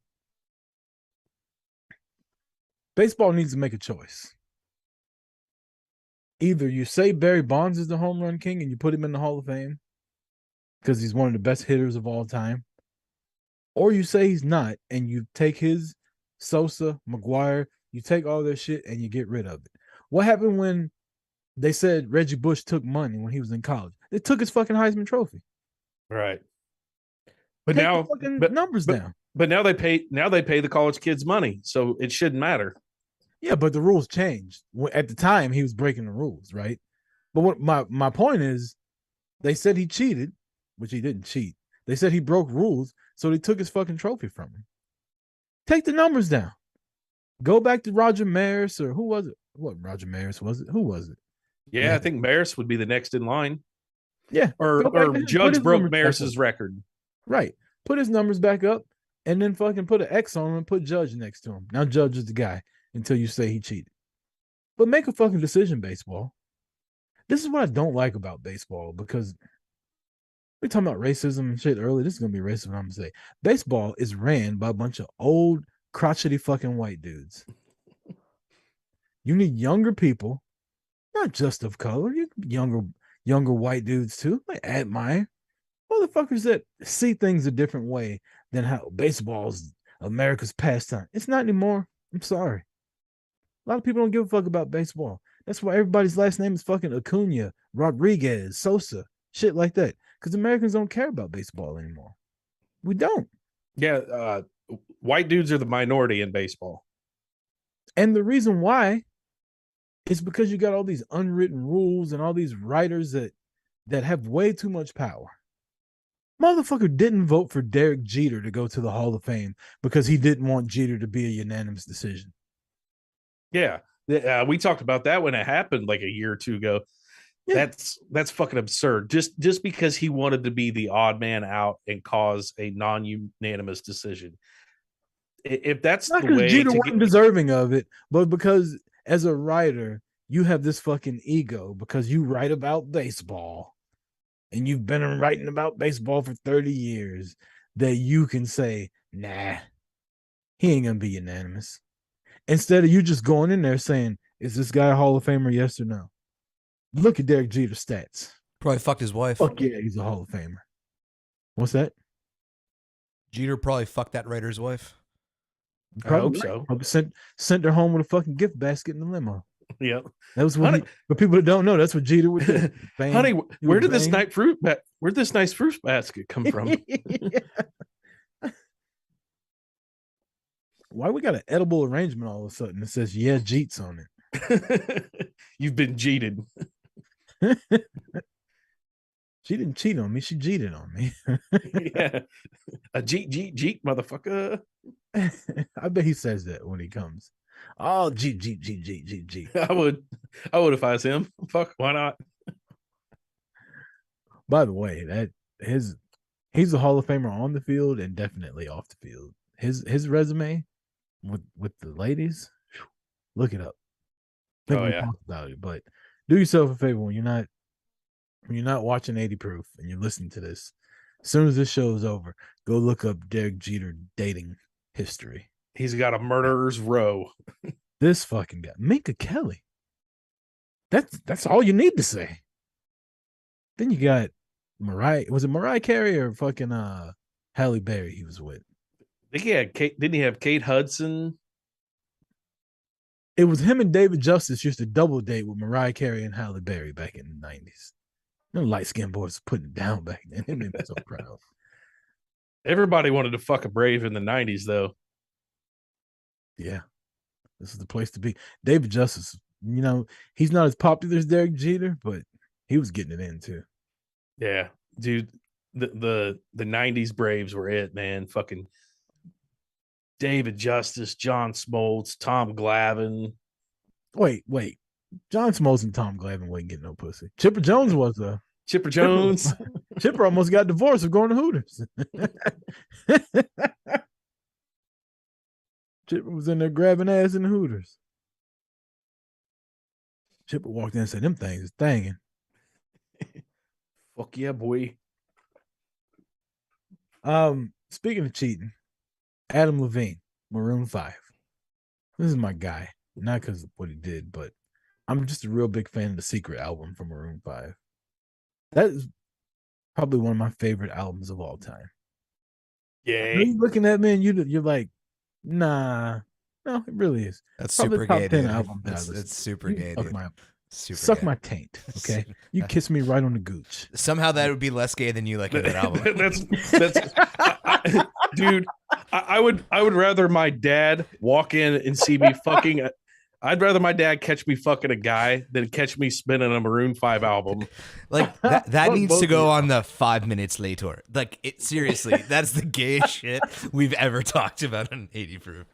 baseball needs to make a choice. Either you say Barry Bonds is the home run king and you put him in the Hall of Fame because he's one of the best hitters of all time, or you say he's not and you take his Sosa, McGuire, you take all their shit and you get rid of it. What happened when they said Reggie Bush took money when he was in college? They took his fucking Heisman Trophy. Right. But Take now the fucking but, numbers but, down. But now they pay the college kids money, so it shouldn't matter. Yeah, but the rules changed. At the time, he was breaking the rules, right? But what my point is, they said he cheated, which he didn't cheat. They said he broke rules, so they took his fucking trophy from him. Take the numbers down. Go back to Roger Maris, or who was it? What, Roger Maris was it? Who was it? Yeah, I think Maris would be the next in line. Yeah. Or Judge broke Maris's record. Right. Put his numbers back up and then fucking put an X on him and put Judge next to him. Now Judge is the guy until you say he cheated. But make a fucking decision, baseball. This is what I don't like about baseball, because we talking about racism and shit earlier. This is going to be racist, what I'm going to say. Baseball is ran by a bunch of old, crotchety fucking white dudes. You need younger people, not just of color. You younger white dudes too. I admire motherfuckers that see things a different way than how baseball's America's pastime. It's not anymore. I'm sorry. A lot of people don't give a fuck about baseball. That's why everybody's last name is fucking Acuna, Rodriguez, Sosa, shit like that. Because Americans don't care about baseball anymore. We don't. Yeah, white dudes are the minority in baseball. And the reason why is because you got all these unwritten rules and all these writers that have way too much power. Motherfucker didn't vote for Derek Jeter to go to the Hall of Fame because he didn't want Jeter to be a unanimous decision. Yeah, we talked about that when it happened like a year or two ago. Yeah. That's fucking absurd. Just because he wanted to be the odd man out and cause a non-unanimous decision. If that's not the way Jeter wasn't deserving of it, but because as a writer, you have this fucking ego because you write about baseball and you've been writing about baseball for 30 years that you can say, nah, he ain't gonna be unanimous. Instead of you just going in there saying, is this guy a Hall of Famer, yes or no? Look at Derek Jeter's stats. Probably fucked his wife. Fuck yeah, he's a Hall of Famer. What's that? Jeter probably fucked that writer's wife. Probably, I hope so. Probably sent her home with a fucking gift basket in the limo. Yeah, that was what. But people that don't know, that's what Jeter would do. Bang, honey, where did this nice fruit basket come from? Why we got an edible arrangement all of a sudden that says "Yeah, Jeets" on it? You've been cheated. She didn't cheat on me. She cheated on me. Yeah, a Jeet, motherfucker. I bet he says that when he comes. Oh, Jeet. I would if I was him. Fuck, why not? By the way, he's a Hall of Famer on the field and definitely off the field. His resume with the ladies, look it up. Oh yeah, talk about it, but do yourself a favor when you're not watching 80 Proof and you're listening to this. As soon as this show is over, go look up Derek Jeter dating history. He's got a murderer's row. This fucking guy, Minka Kelly. That's all you need to say. Then you got Mariah. Was it Mariah Carey or fucking Halle Berry he was with? I think he had Kate. Didn't he have Kate Hudson? It was him and David Justice used to double date with Mariah Carey and Halle Berry back in the 90s. No light-skinned boys putting it down back then. It made me so proud. Everybody wanted to fuck a Brave in the 90s, though. Yeah. This is the place to be. David Justice, he's not as popular as Derek Jeter, but he was getting it in too. Yeah, dude. The 90s Braves were it, man. Fucking David Justice, John Smoltz, Tom Glavine. Wait. John Smoltz and Tom Glavine wasn't getting no pussy. Chipper Jones was though. Chipper Jones. Chipper almost got divorced for going to Hooters. Chipper was in there grabbing ass in the Hooters. Chipper walked in and said, them things is thangin'. Fuck yeah, boy. Speaking of cheating, Adam Levine, Maroon 5. This is my guy. Not because of what he did, but I'm just a real big fan of the Secret album from Maroon 5. That is probably one of my favorite albums of all time. Yeah. You looking at me and you're like, nah. No, it really is. That's probably super gay, dude. It's super gay, dude. Suck my taint, okay? You kiss me right on the gooch. Somehow that would be less gay than you liking that album. Dude. I would rather my dad walk in and see me fucking. I'd rather my dad catch me fucking a guy than catch me spinning a Maroon 5 album. Like that needs to go on the 5 minutes later. Like seriously, that's the gayest shit we've ever talked about on 80 Proof.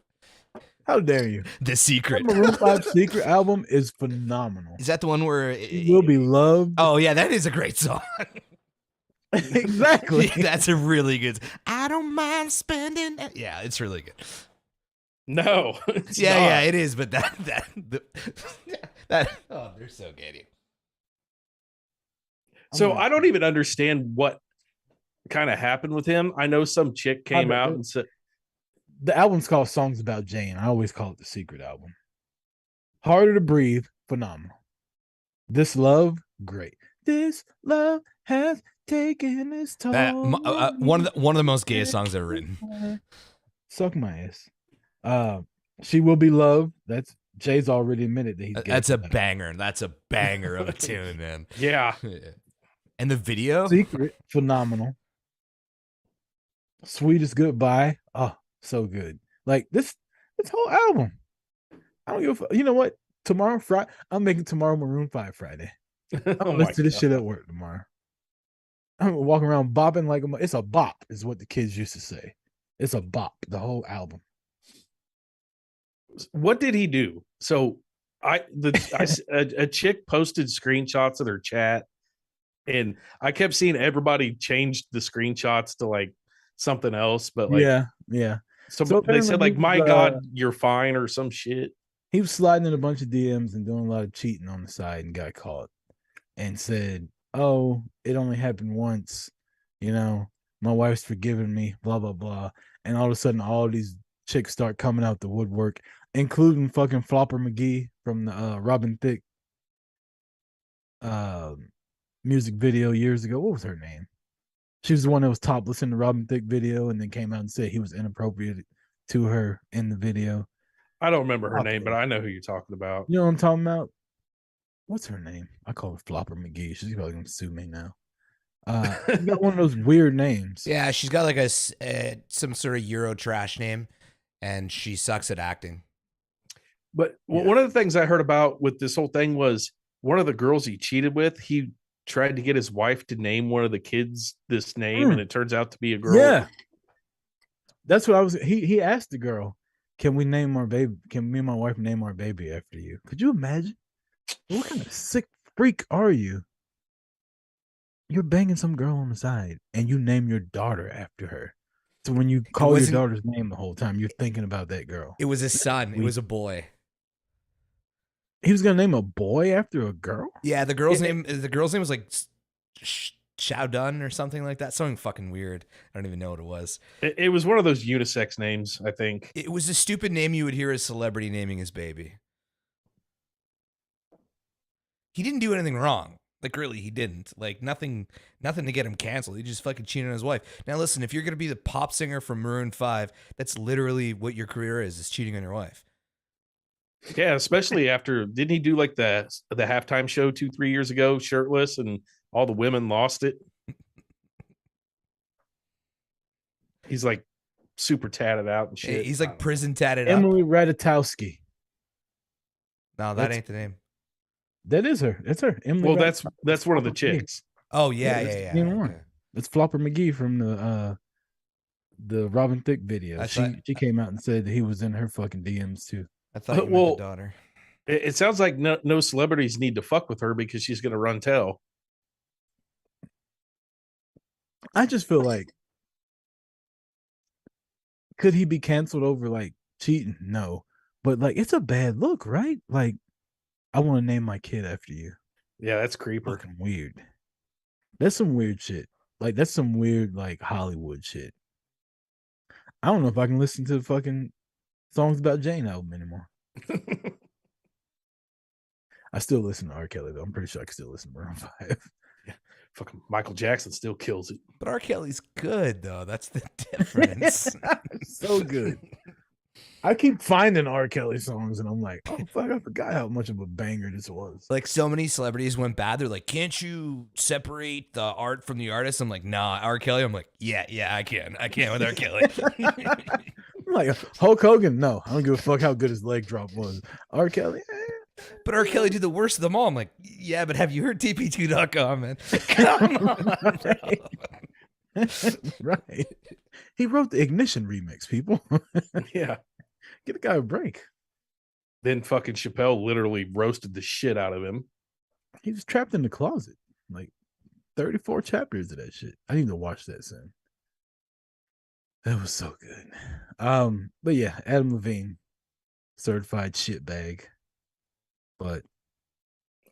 How dare you? The Secret. That Maroon 5 Secret album is phenomenal. Is that the one where You Will Be Loved? Oh yeah, that is a great song. Exactly. That's a really good. I don't mind spending. Yeah, it's really good. No. Yeah, it is. But that oh, they're so gay. Dude. So I don't even understand what kind of happened with him. I know some chick came out and said the album's called Songs About Jane. I always call it the Secret album. Harder to Breathe, phenomenal. This Love, great. This love has taken its toll. One of the most gayest songs ever written. Suck my ass. She Will Be Loved. That's Jay's already admitted that he's gay That's for a that. banger. That's a banger of a tune, man. Yeah. And the video? Secret, phenomenal. Sweetest Goodbye. Oh, so good. Like this whole album. I don't give a you know what? Tomorrow, Friday, I'm making tomorrow Maroon 5 Friday. I'm Oh gonna my listen to this God. shit at work tomorrow. I'm walking around bopping like it's a bop, is what the kids used to say. It's a bop, the whole album. What did he do? So a chick posted screenshots of their chat, and I kept seeing everybody change the screenshots to like something else, but like Yeah. so So they said apparently like, he my was, God, you're fine or some shit. He was sliding in a bunch of DMs and doing a lot of cheating on the side and got caught and said, "Oh, it only happened once. You know, my wife's forgiven me, blah, blah, blah." And all of a sudden, all these chicks start coming out the woodwork, including fucking Flopper McGee from the Robin Thicke music video years ago. What was her name? She was the one that was topless in the Robin Thicke video and then came out and said he was inappropriate to her in the video. I don't remember her Okay. name, but I know who you're talking about. You know what I'm talking about? What's her name? I call her Flopper McGee. She's probably gonna sue me now. She got one of those weird names. Yeah, she's got like some sort of Euro trash name, and she sucks at acting. But Yeah. one of the things I heard about with this whole thing was one of the girls he cheated with, he tried to get his wife to name one of the kids this name, and it turns out to be a girl. Yeah, that's what I was. He asked the girl, "Can we name our baby? Can me and my wife name our baby after you?" Could you imagine? What kind of sick freak are you? You're banging some girl on the side, and you name your daughter after her. So when you call your wasn't- daughter's name the whole time, you're thinking about that girl. It was a son. It was a boy. He was gonna name a boy after a girl. Yeah, the girl's name was like Xiaodun or something like that. Something fucking weird. I don't even know what it was. It was one of those unisex names, I think. It was a stupid name you would hear a celebrity naming his baby. He didn't do anything wrong. Like, really, he didn't. Like, nothing to get him canceled. He just fucking cheated on his wife. Now, listen, if you're going to be the pop singer from Maroon 5, that's literally what your career is cheating on your wife. Yeah, especially after, didn't he do like the halftime show 2-3 years ago, shirtless, and all the women lost it? He's like super tatted out and shit. He's like prison tatted up. Emily Ratajkowski. No, that That's- ain't the name. That is her. That's her. Emily. Well, Ratajkowski. that's one of the Flopper McGee. chicks. Oh, yeah. that's the main one. Okay. That's Flopper McGee from the Robin Thicke video. I thought- She came out and said that he was in her fucking DMs too. I thought you meant Well, the daughter. It sounds like no celebrities need to fuck with her because she's going to run tell. I just feel like, could he be canceled over like cheating? No, but like it's a bad look, right? Like, I want to name my kid after you. Yeah, that's creeper. Fucking weird. That's some weird shit. Like that's some weird like Hollywood shit. I don't know if I can listen to the fucking songs about Jane album anymore. I still listen to R. Kelly though. I'm pretty sure I can still listen to Maroon 5. Fucking Michael Jackson still kills it. But R. Kelly's good, though. That's the difference. So good. I keep finding R. Kelly songs and I'm like, oh fuck, I forgot how much of a banger this was. Like, so many celebrities went bad. They're like, can't you separate the art from the artist? I'm like, nah, R. Kelly. I'm like, yeah, I can. I can with R. Kelly. I'm like, Hulk Hogan? No, I don't give a fuck how good his leg drop was. R. Kelly? But R. Kelly did the worst of them all. I'm like, yeah, but have you heard TP2.com, man? Come on, bro. Right. He wrote the Ignition remix, people. Yeah. Get the guy a break. Then fucking Chappelle literally roasted the shit out of him. He was trapped in the closet. Like 34 chapters of that shit. I need to watch that soon. That was so good. But yeah, Adam Levine, certified shitbag. But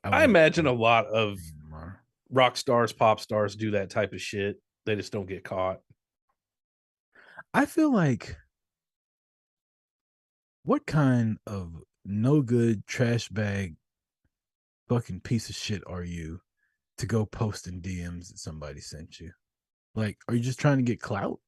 I imagine a lot of tomorrow. rock stars, pop stars do that type of shit. They just don't get caught. I feel like, what kind of no good trash bag fucking piece of shit are you to go posting DMs that somebody sent you? Like, are you just trying to get clout?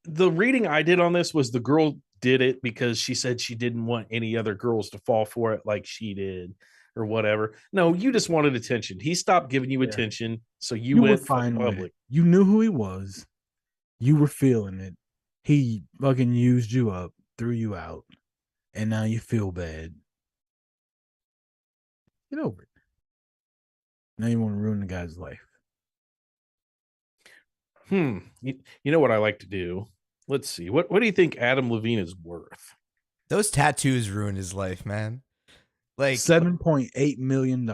the reading I did on this was the girl did it because she said she didn't want any other girls to fall for it like she did or whatever. No, you just wanted attention. He stopped giving you attention, so you were went fine with public. it. You knew who he was. You were feeling it. He fucking used you up, threw you out, and now you feel bad. Get over it. Now you want to ruin the guy's life. You know what I like to do? Let's see. What do you think Adam Levine is worth? Those tattoos ruined his life, man. Like $7.8 million.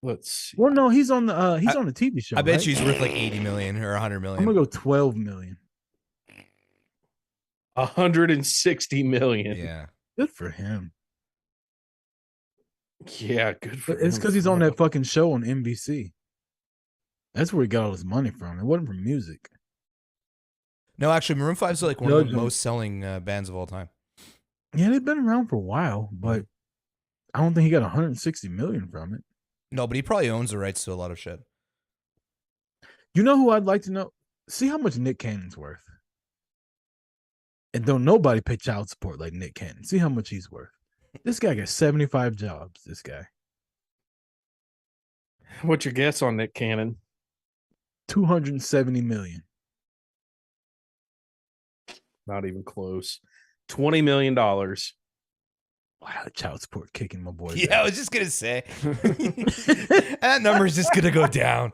Let's see. Well, no, he's on the TV show. I bet right? she's worth like 80 million or 100 million. I'm gonna go 12 million. 160 million. Yeah. Good for him. Yeah, good for It's him. because he's on that fucking show on NBC. That's where he got all his money from. It wasn't from music. No, actually, Maroon 5 is like one of the most selling bands of all time. Yeah, they've been around for a while, but I don't think he got 160 million from it. No, but he probably owns the rights to a lot of shit. You know who I'd like to know? See how much Nick Cannon's worth. And don't nobody pay child support like Nick Cannon. See how much he's worth. This guy got 75 jobs, this guy. What's your guess on Nick Cannon? 270 million. Not even close. $20 million. Wow, child support kicking my boy. Yeah, I was just gonna say that number's just gonna go down.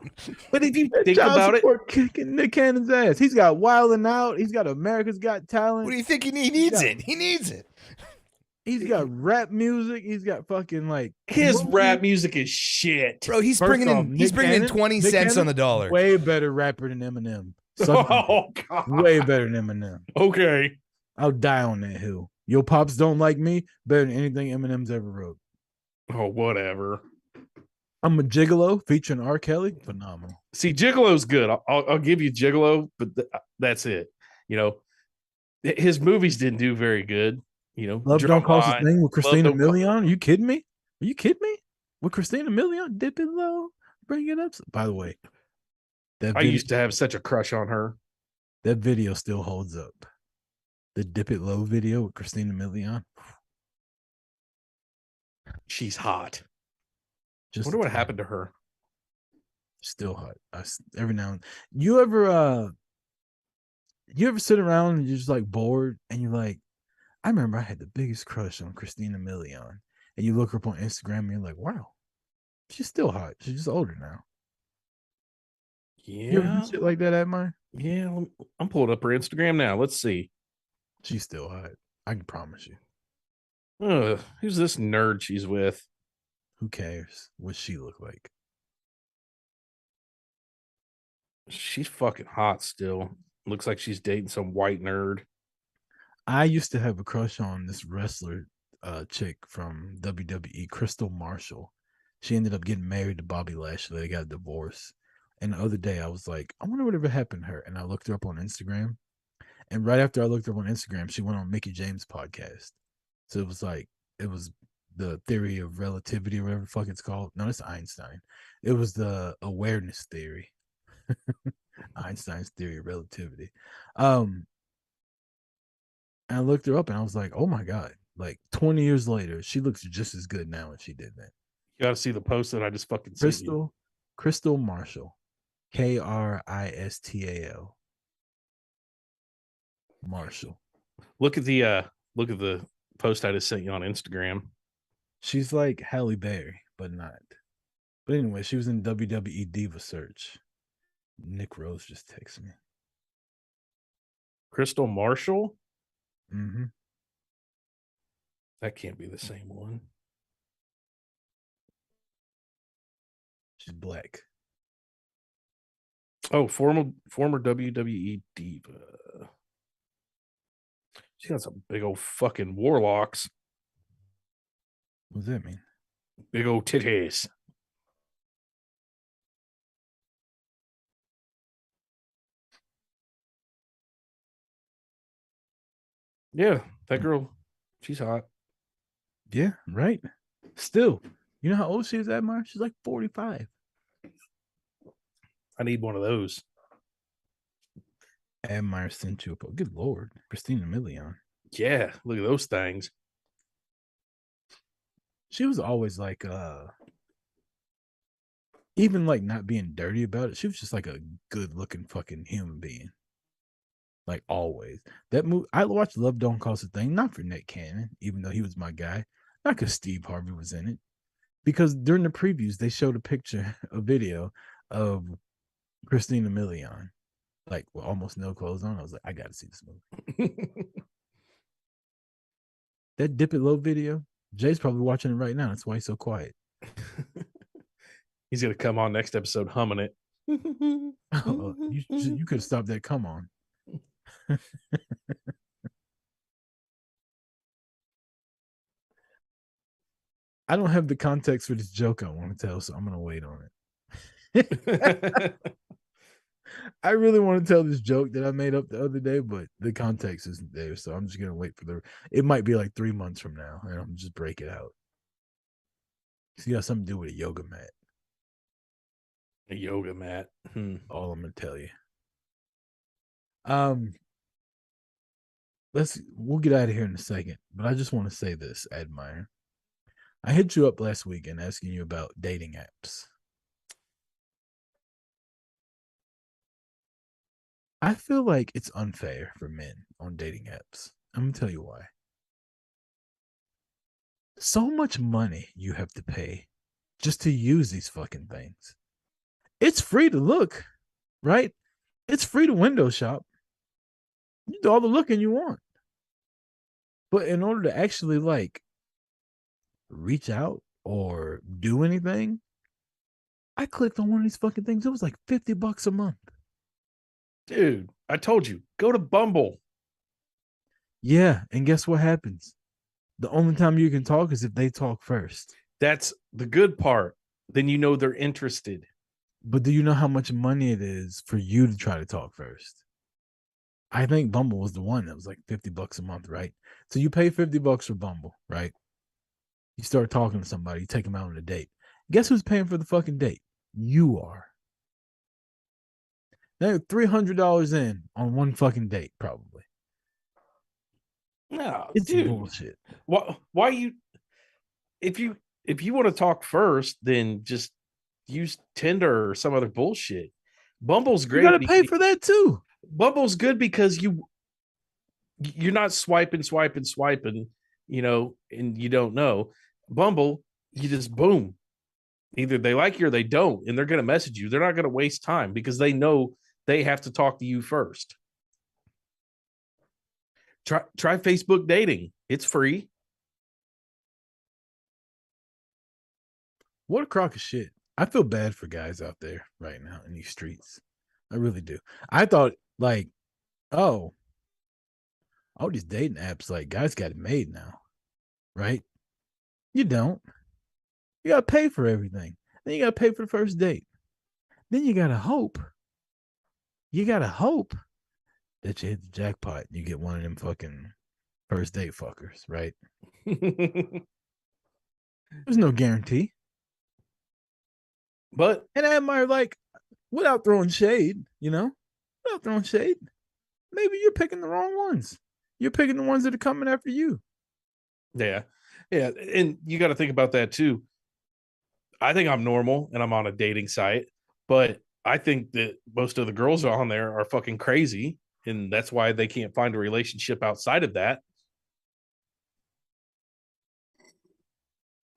But if you think about it, kicking Nick Cannon's ass. He's got Wild 'N Out. He's got America's Got Talent. What do you think he needs? He needs it. He's got rap music. He's got fucking like his rap music is shit, bro. He's bringing in 20 cents on the dollar. Way better rapper than Eminem. Oh God, way better than Eminem. Okay, I'll die on that hill. Yo, pops don't like me better than anything Eminem's ever wrote. Oh, whatever. I'm a Gigolo featuring R. Kelly. Phenomenal. See, Gigolo's good. I'll give you Gigolo, but that's it. You know, his movies didn't do very good. You know, Love Don't Cost a Thing with Christina Milian. Are you kidding me? Are you kidding me? With Christina Milian, dip it low, bring it up. By the way, I used to have such a crush on her. That video still holds up. The Dip It Low video with Christina Milian. She's hot. Just wonder what happened to her. Still hot. Every now and you ever sit around and you're just like bored and you're like, I remember I had the biggest crush on Christina Milian. And you look her up on Instagram and you're like, wow, she's still hot. She's just older now. Yeah. You ever do shit like that, Admire? Yeah, I'm pulling up her Instagram now. Let's see. She's still hot. I can promise you. Who's this nerd she's with? Who cares what she look like? She's fucking hot still. Looks like she's dating some white nerd. I used to have a crush on this wrestler chick from WWE, Crystal Marshall. She ended up getting married to Bobby Lashley. They got a divorce. And the other day I was like, I wonder whatever happened to her. And I looked her up on Instagram. And right after I looked her up on Instagram, she went on Mickey James' podcast. So it was the theory of relativity or whatever the fuck it's called. No, it's Einstein. It was the awareness theory. Einstein's theory of relativity. And I looked her up and I was like, oh my God. Like 20 years later, she looks just as good now as she did then. You gotta see the post that I just fucking sent you. Crystal Marshall. Kristal. Marshall. Look at the post I just sent you on Instagram. She's like Halle Berry, but not. But anyway, she was in WWE Diva Search. Nick Rose just texted me. Crystal Marshall? Mm-hmm. That can't be the same one. She's black. Oh, former WWE diva. She got some big old fucking warlocks. What does that mean? Big old titties. Yeah, that girl, she's hot. Yeah, right. Still, you know how old she is, Admire? She's like 45. I need one of those. Ed Meyer sent you a good lord, Christina Milian. Yeah, look at those things. She was always like, even like not being dirty about it. She was just like a good looking fucking human being. Like always. That movie, I watched Love Don't Cost a Thing, not for Nick Cannon, even though he was my guy, not because Steve Harvey was in it. Because during the previews, they showed a video of Christina Milian, like with almost no clothes on. I was like, I gotta see this movie. That Dip It Low video, Jay's probably watching it right now. That's why he's so quiet. He's gonna come on next episode humming it. You could have stopped that. Come on. I don't have the context for this joke I want to tell, so I'm gonna wait on it. I really want to tell this joke that I made up the other day, but the context isn't there, so I'm just gonna wait for it might be like 3 months from now, and I'm just break it out. It's got something to do with a yoga mat. A yoga mat. All I'm gonna tell you. We'll get out of here in a second, but I just want to say this, Admire. I hit you up last week and asking you about dating apps. I feel like it's unfair for men on dating apps. I'm gonna tell you why. So much money you have to pay just to use these fucking things. It's free to look, right? It's free to window shop. You do all the looking you want. But in order to actually like reach out or do anything, I clicked on one of these fucking things. It was like $50 a month. Dude, I told you, go to Bumble. Yeah, and guess what happens? The only time you can talk is if they talk first. That's the good part. Then you know they're interested. But do you know how much money it is for you to try to talk first? I think Bumble was the one that was like $50 a month, right? So you pay $50 for Bumble, right? You start talking to somebody, you take them out on a date. Guess who's paying for the fucking date? You are. Now $300 in on one fucking date, probably. No, It's dude. bullshit. Why you? If you want to talk first, then just use Tinder or some other bullshit. Bumble's great. You gotta pay for that too. Bumble's good because you're not swiping, you know, and you don't know. Bumble, you just boom. Either they like you or they don't, and they're gonna message you. They're not gonna waste time because they know they have to talk to you first. Try Facebook dating. It's free. What a crock of shit. I feel bad for guys out there right now in these streets. I really do. I thought like, all these dating apps, like guys got it made now, right? You don't. You gotta pay for everything. Then you gotta pay for the first date. Then you gotta hope. You gotta hope that you hit the jackpot and you get one of them fucking first date fuckers, right? There's no guarantee. But and I admire, like, without throwing shade, maybe you're picking the wrong ones. You're picking the ones that are coming after you. Yeah. And you got to think about that too. I think I'm normal and I'm on a dating site, but I think that most of the girls on there are fucking crazy. And that's why they can't find a relationship outside of that.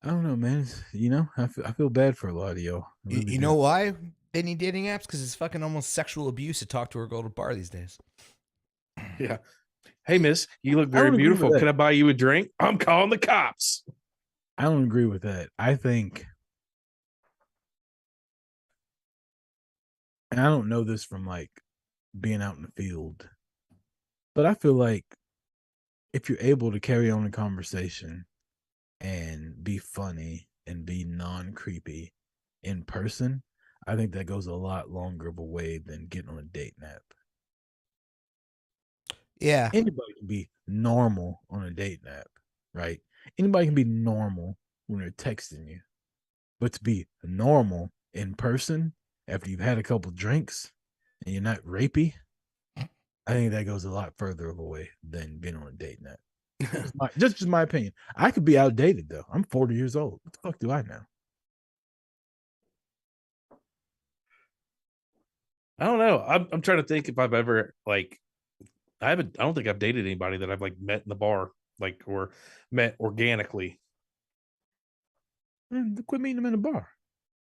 I don't know, man. I feel bad for a lot of y'all. Really you know why they need dating apps? Because it's fucking almost sexual abuse to talk to a girl at a bar these days. Yeah. Hey, miss, you look very beautiful. Can I buy you a drink? I'm calling the cops. I don't agree with that. I think, and I don't know this from like being out in the field, but I feel like if you're able to carry on a conversation and be funny and be non-creepy in person, I think that goes a lot longer of a way than getting on a date app. Yeah. Anybody can be normal on a date app, right? Anybody can be normal when they're texting you. But to be normal in person after you've had a couple drinks and you're not rapey, I think that goes a lot further of a way than being on a dating app. Just my opinion. I could be outdated though. I'm 40 years old. What the fuck do I know? I don't know. I'm trying to think if I've ever like I don't think I've dated anybody that I've like met in the bar, like or met organically. Quit meeting them in a bar.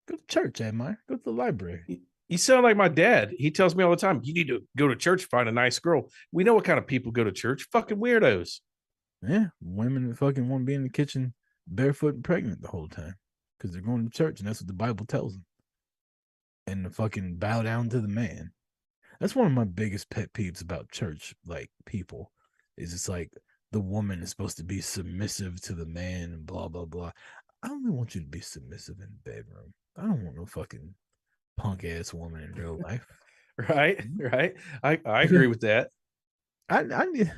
Go to church, Admire. Go to the library. You sound like my dad. He tells me all the time, you need to go to church, find a nice girl. We know what kind of people go to church. Fucking weirdos. Yeah, women that fucking want to be in the kitchen barefoot and pregnant the whole time because they're going to church and that's what the Bible tells them. And to fucking bow down to the man. That's one of my biggest pet peeves about church, like people, is it's like the woman is supposed to be submissive to the man and blah, blah, blah. I only want you to be submissive in the bedroom. I don't want no fucking punk ass woman in real life. Right. I agree with that. I need,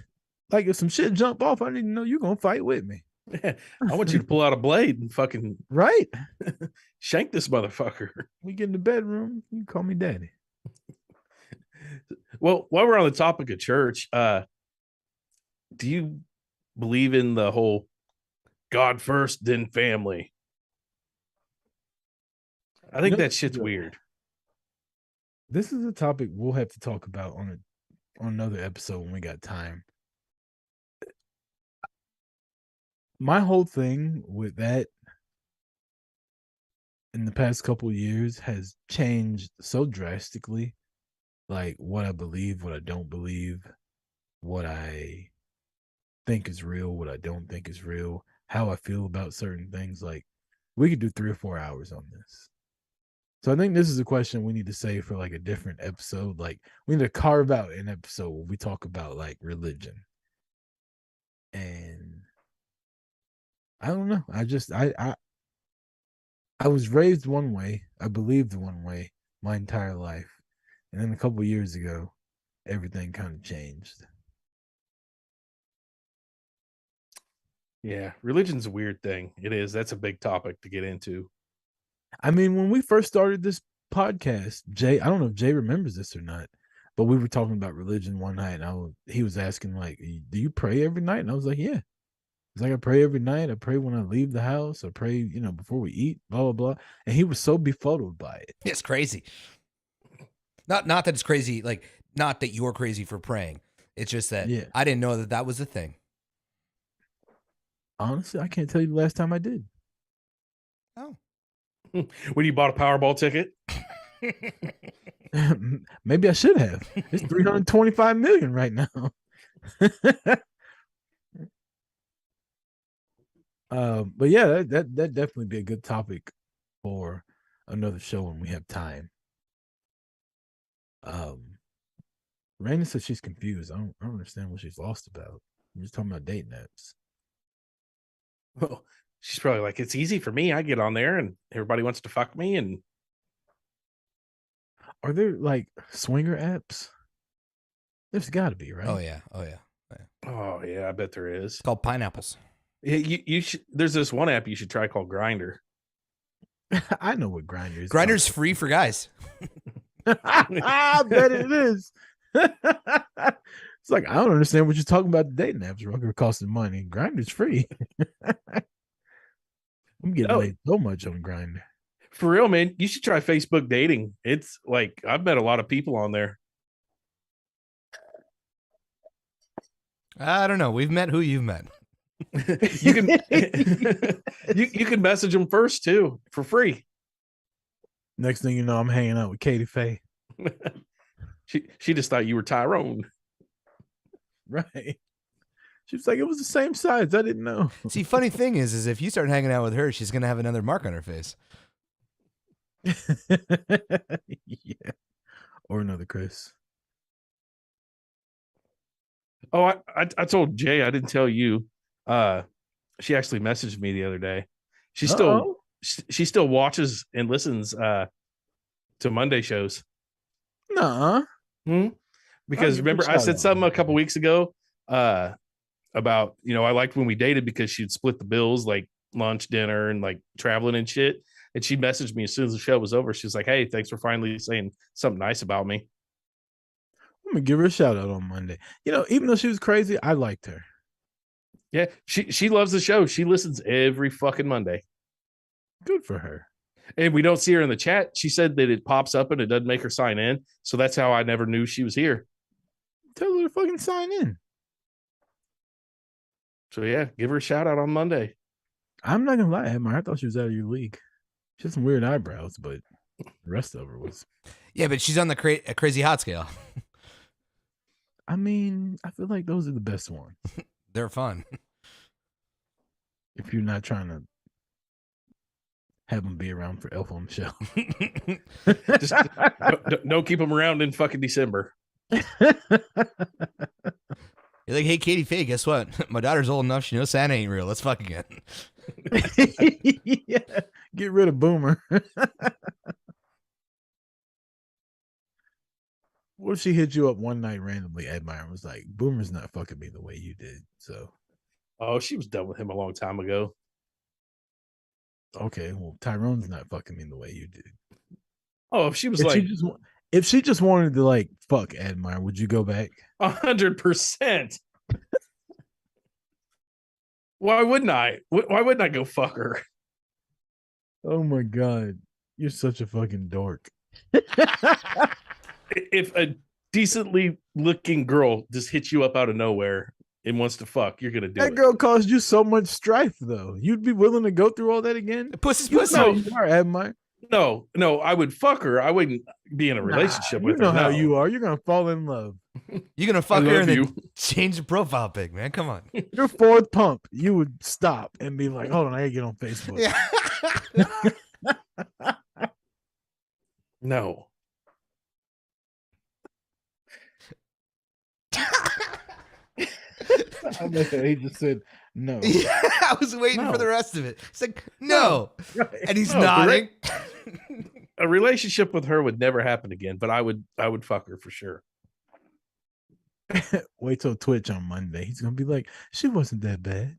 like, if some shit jump off, I need to know you're gonna fight with me. I want you to pull out a blade and fucking right. shank this motherfucker. We get in the bedroom, you call me daddy. Well, while we're on the topic of church, do you believe in the whole God first, then family? I think that shit's weird. This is a topic we'll have to talk about on another episode when we got time. My whole thing with that in the past couple of years has changed so drastically. Like what I believe, what I don't believe, what I think is real, what I don't think is real, how I feel about certain things. Like we could do 3 or 4 hours on this. So I think this is a question we need to save for like a different episode. Like we need to carve out an episode where we talk about like religion. And I don't know. I was raised one way. I believed one way my entire life. And then a couple of years ago, everything kind of changed. Yeah, religion's a weird thing. It is. That's a big topic to get into. I mean, when we first started this podcast, Jay, I don't know if Jay remembers this or not, but we were talking about religion one night, and he was asking, like, do you pray every night? And I was like, yeah. It's like, I pray every night. I pray when I leave the house. I pray, before we eat, blah, blah, blah. And he was so befuddled by it. It's crazy. Not that it's crazy, like, not that you're crazy for praying. It's just that I didn't know that was a thing. Honestly, I can't tell you the last time I did. Oh. When you bought a Powerball ticket? Maybe I should have. It's 325 million right now. But yeah, that definitely be a good topic for another show when we have time. Raina said she's confused. I don't understand what she's lost about. We're just talking about dating apps. Well, she's probably like, it's easy for me. I get on there and everybody wants to fuck me. And are there like swinger apps? There's got to be, right? Oh yeah. Oh yeah, I bet there is. It's called Pineapples. Yeah, you should. There's this one app you should try called Grindr. I know what Grindr is. Grindr's free for guys. I bet it is. It's like, I don't understand what you're talking about. The dating apps are costing money. Grindr's free. I'm getting laid so much on Grindr. For real, man. You should try Facebook dating. It's like, I've met a lot of people on there. I don't know. We've met who you've met. You can you can message them first too for free. Next thing you know, I'm hanging out with Katie Faye. She just thought you were Tyrone. Right. She was like, it was the same size. I didn't know. See, funny thing is if you start hanging out with her, she's gonna have another mark on her face. Yeah. Or another Chris. Oh, I told Jay, I didn't tell you. She actually messaged me the other day. She still watches and listens to Monday shows. Nuh-uh. Because remember, I said something a couple weeks ago about, I liked when we dated because she'd split the bills, like lunch, dinner, and like traveling and shit. And she messaged me as soon as the show was over. She was like, hey, thanks for finally saying something nice about me. I'm gonna give her a shout out on Monday. You know, even though she was crazy, I liked her. Yeah, she loves the show. She listens every fucking Monday. Good for her. And we don't see her in the chat. She said that it pops up and it doesn't make her sign in. So that's how I never knew she was here. Tell her to fucking sign in. So yeah, give her a shout out on Monday. I'm not gonna lie, Emma. I thought she was out of your league. She has some weird eyebrows, but the rest of her was. Yeah, but she's on the crazy hot scale. I mean, I feel like those are the best ones. They're fun. If you're not trying to have them be around for Elf on the Shelf. Just don't keep them around in fucking December. You're like, hey, Katie Faye, guess what? My daughter's old enough. She knows Santa ain't real. Let's fuck again. Yeah, get rid of Boomer. What if she hit you up one night randomly, Admire, and was like, Boomer's not fucking me the way you did. So, Oh, she was done with him a long time ago. okay, well, Tyrone's not fucking me the way you did. Oh, if she was If like if she just wanted to like fuck Admire, would you go back? 100%. Why wouldn't I? Why wouldn't I go fuck her? Oh my god, you're such a fucking dork. If a decently looking girl just hits you up out of nowhere and wants to fuck, you're gonna do That it. girl caused you so much strife, though. You'd be willing to go through all that again? Pussy's You pussy. know you are, Admire. No, I would fuck her. I wouldn't be in a relationship with you know her. how no. you are. You're gonna fall in love. You're gonna fuck I her love and you. then change the profile pic, man. Come on. Your fourth pump, you would stop and be like, "Hold on, I gotta get on Facebook." Yeah. No. He just said no. Yeah, I was waiting No. for the rest of it. It's like, no. And he's No, nodding. A relationship with her would never happen again, but I would fuck her for sure. Wait till Twitch on Monday. He's gonna be like, "She wasn't that bad."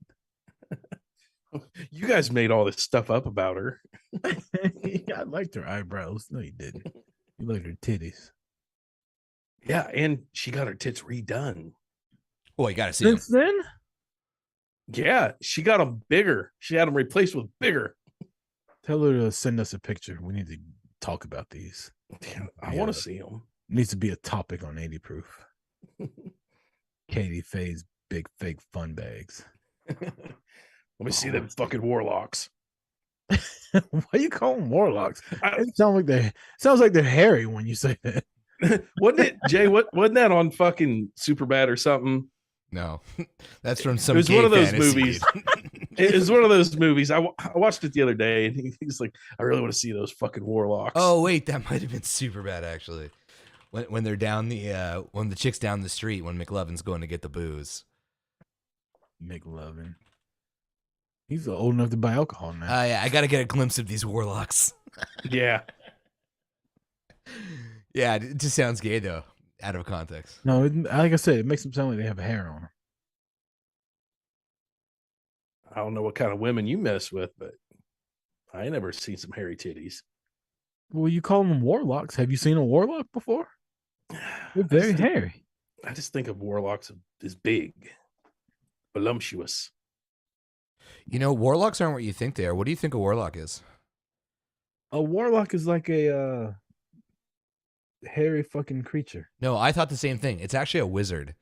You guys made all this stuff up about her. I liked her eyebrows. No, you didn't. You liked her titties. Yeah, and she got her tits redone. Boy, you gotta see him. Since then, Yeah, she got them bigger. She had them replaced with bigger. tell her to send us a picture. We need to talk about these. Damn, I Yeah. want to see them. Needs to be a topic on 80 Proof. Katie Faye's big fake fun bags. Let me see them fucking warlocks. Why you call them warlocks? I- It sounds like they're hairy when you say that. Wasn't it, Jay? Wasn't that on fucking Superbad or something? No. That's from some It was gay one of those fantasy, movies. dude. It was one of those movies. I watched it the other day, and he's like, "I really want to see those fucking warlocks." Oh, wait, that might have been super bad actually. When they're down when the chick's down the street when McLovin's going to get the booze. McLovin. He's old enough to buy alcohol now. Yeah, I gotta get a glimpse of these warlocks. yeah. Yeah, it just sounds gay though, out of context. No, like I said, it makes them sound like they have hair on them. I don't know what kind of women you mess with, but I ain't never seen some hairy titties. Well, you call them warlocks. Have you seen a warlock before? They're very hairy. I just think of warlocks as big, voluptuous. You know, warlocks aren't what you think they are. What do you think a warlock is? A warlock is like a hairy fucking creature. No, I thought the same thing. It's actually a wizard.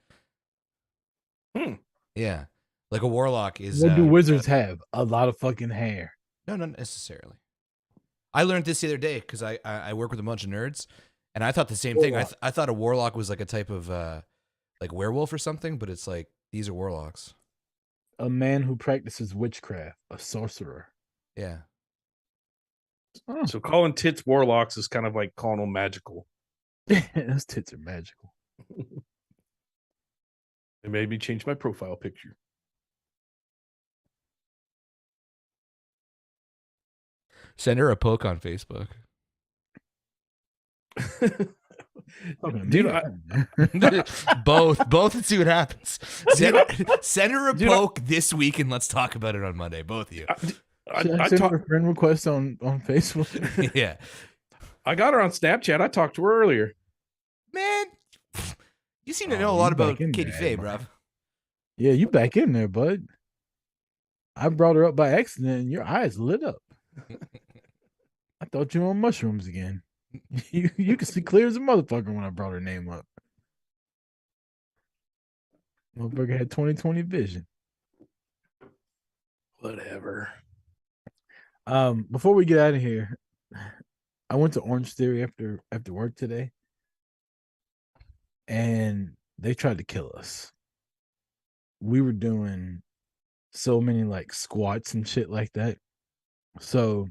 Hmm. Yeah. Like a warlock is What do wizards have? A lot of fucking hair. No, not necessarily. I learned this the other day because I work with a bunch of nerds, and I thought the same thing. I thought a warlock was like a type of like werewolf or something, but it's like these are warlocks. A man who practices witchcraft, a sorcerer. Yeah. Oh, So calling tits warlocks is kind of like calling them magical. those tits are magical. It made me change my profile picture. Send her a poke on Facebook. Dude, both and see what happens. Send her a Dude, poke this week and let's talk about it on Monday, both of you. Should I I send her a friend request on Facebook? Yeah. I got her on Snapchat. I talked to her earlier. Man, You seem to Oh, know a you lot about back in Katie there, Faye, man. bruv. Yeah, you back in there, bud. I brought her up by accident, and your eyes lit up. I thought you were on mushrooms again. You can see clear as a motherfucker when I brought her name up. Motherfucker had 20/20 vision. Whatever. Before we get out of here, I went to Orange Theory after work today, and they tried to kill us. We were doing so many like squats and shit like that. So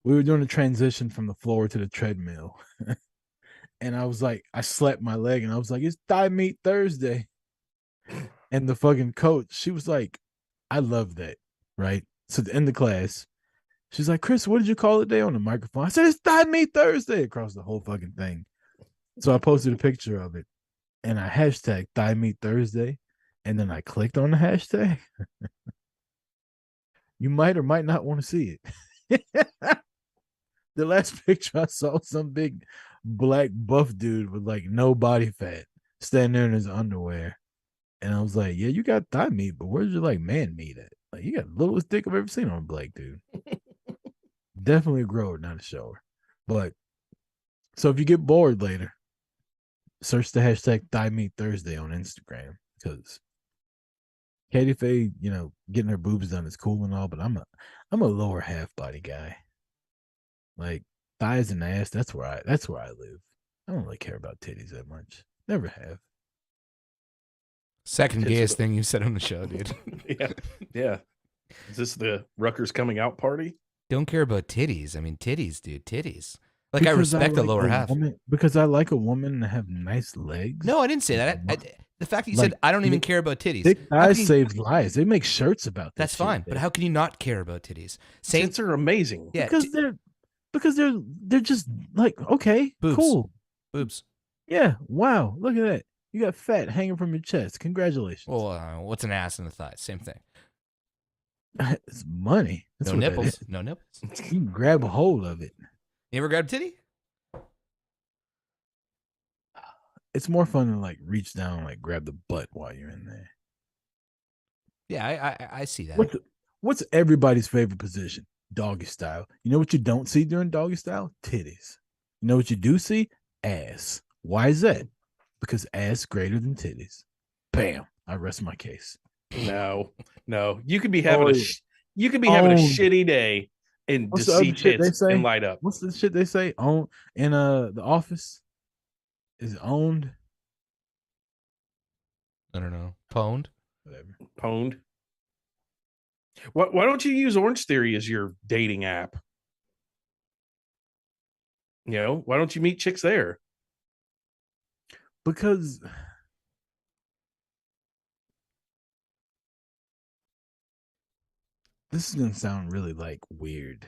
we were doing a transition from the floor to the treadmill. And I was like, I slapped my leg and I was like, it's Thigh Meat Thursday. And the fucking coach, she was like, I love that. Right. So in the class, she's like, Chris, what did you call it today on the microphone? I said, it's Thigh Meat Thursday across the whole fucking thing. So I posted a picture of it and I hashtag Thigh Meat Thursday. And then I clicked on the hashtag. You might or might not want to see it. The last picture I saw, some big black buff dude with like no body fat standing there in his underwear. And I was like, yeah, you got thigh meat, but where's your like man meat at? Like, you got the littlest dick I've ever seen on a black dude. Definitely a grower, not a shower. But so if you get bored later, search the hashtag Thigh Meat Thursday on Instagram, because Katie Faye, getting her boobs done is cool and all, but I'm a lower half body guy. Like thighs and ass, that's where I live. I don't really care about titties that much. Never have. Second gayest thing you said on the show, dude. Yeah. Is this the Rutgers coming out party? Don't care about titties. I mean, titties, dude. Titties. Like, I respect the lower half. Because I like a woman to have nice legs. No, I didn't say that. The fact that you said I don't even care about titties. Thick thighs saves lives. They make shirts about that. That's fine. But how can you not care about titties? Tits are amazing. Yeah, because they're just like, okay, boobs. Cool. Boobs. Yeah. Wow. Look at that. You got fat hanging from your chest. Congratulations. Well, what's an ass and a thigh? Same thing. It's money. That's no nipples. No nipples. You can grab a hold of it. You ever grab titty? It's more fun to like reach down and like grab the butt while you're in there. Yeah, I see that. What's everybody's favorite position? Doggy style. You know what you don't see during doggy style? Titties. You know what you do see? Ass. Why is that? Because ass greater than titties. Bam. I rest my case. No. You could be having having a shitty day and just see tits and light up. What's the shit they say? In The Office? Is it owned? I don't know. Pwned? Whatever. Pwned. Why don't you use Orange Theory as your dating app? Why don't you meet chicks there? Because this is gonna sound really like weird.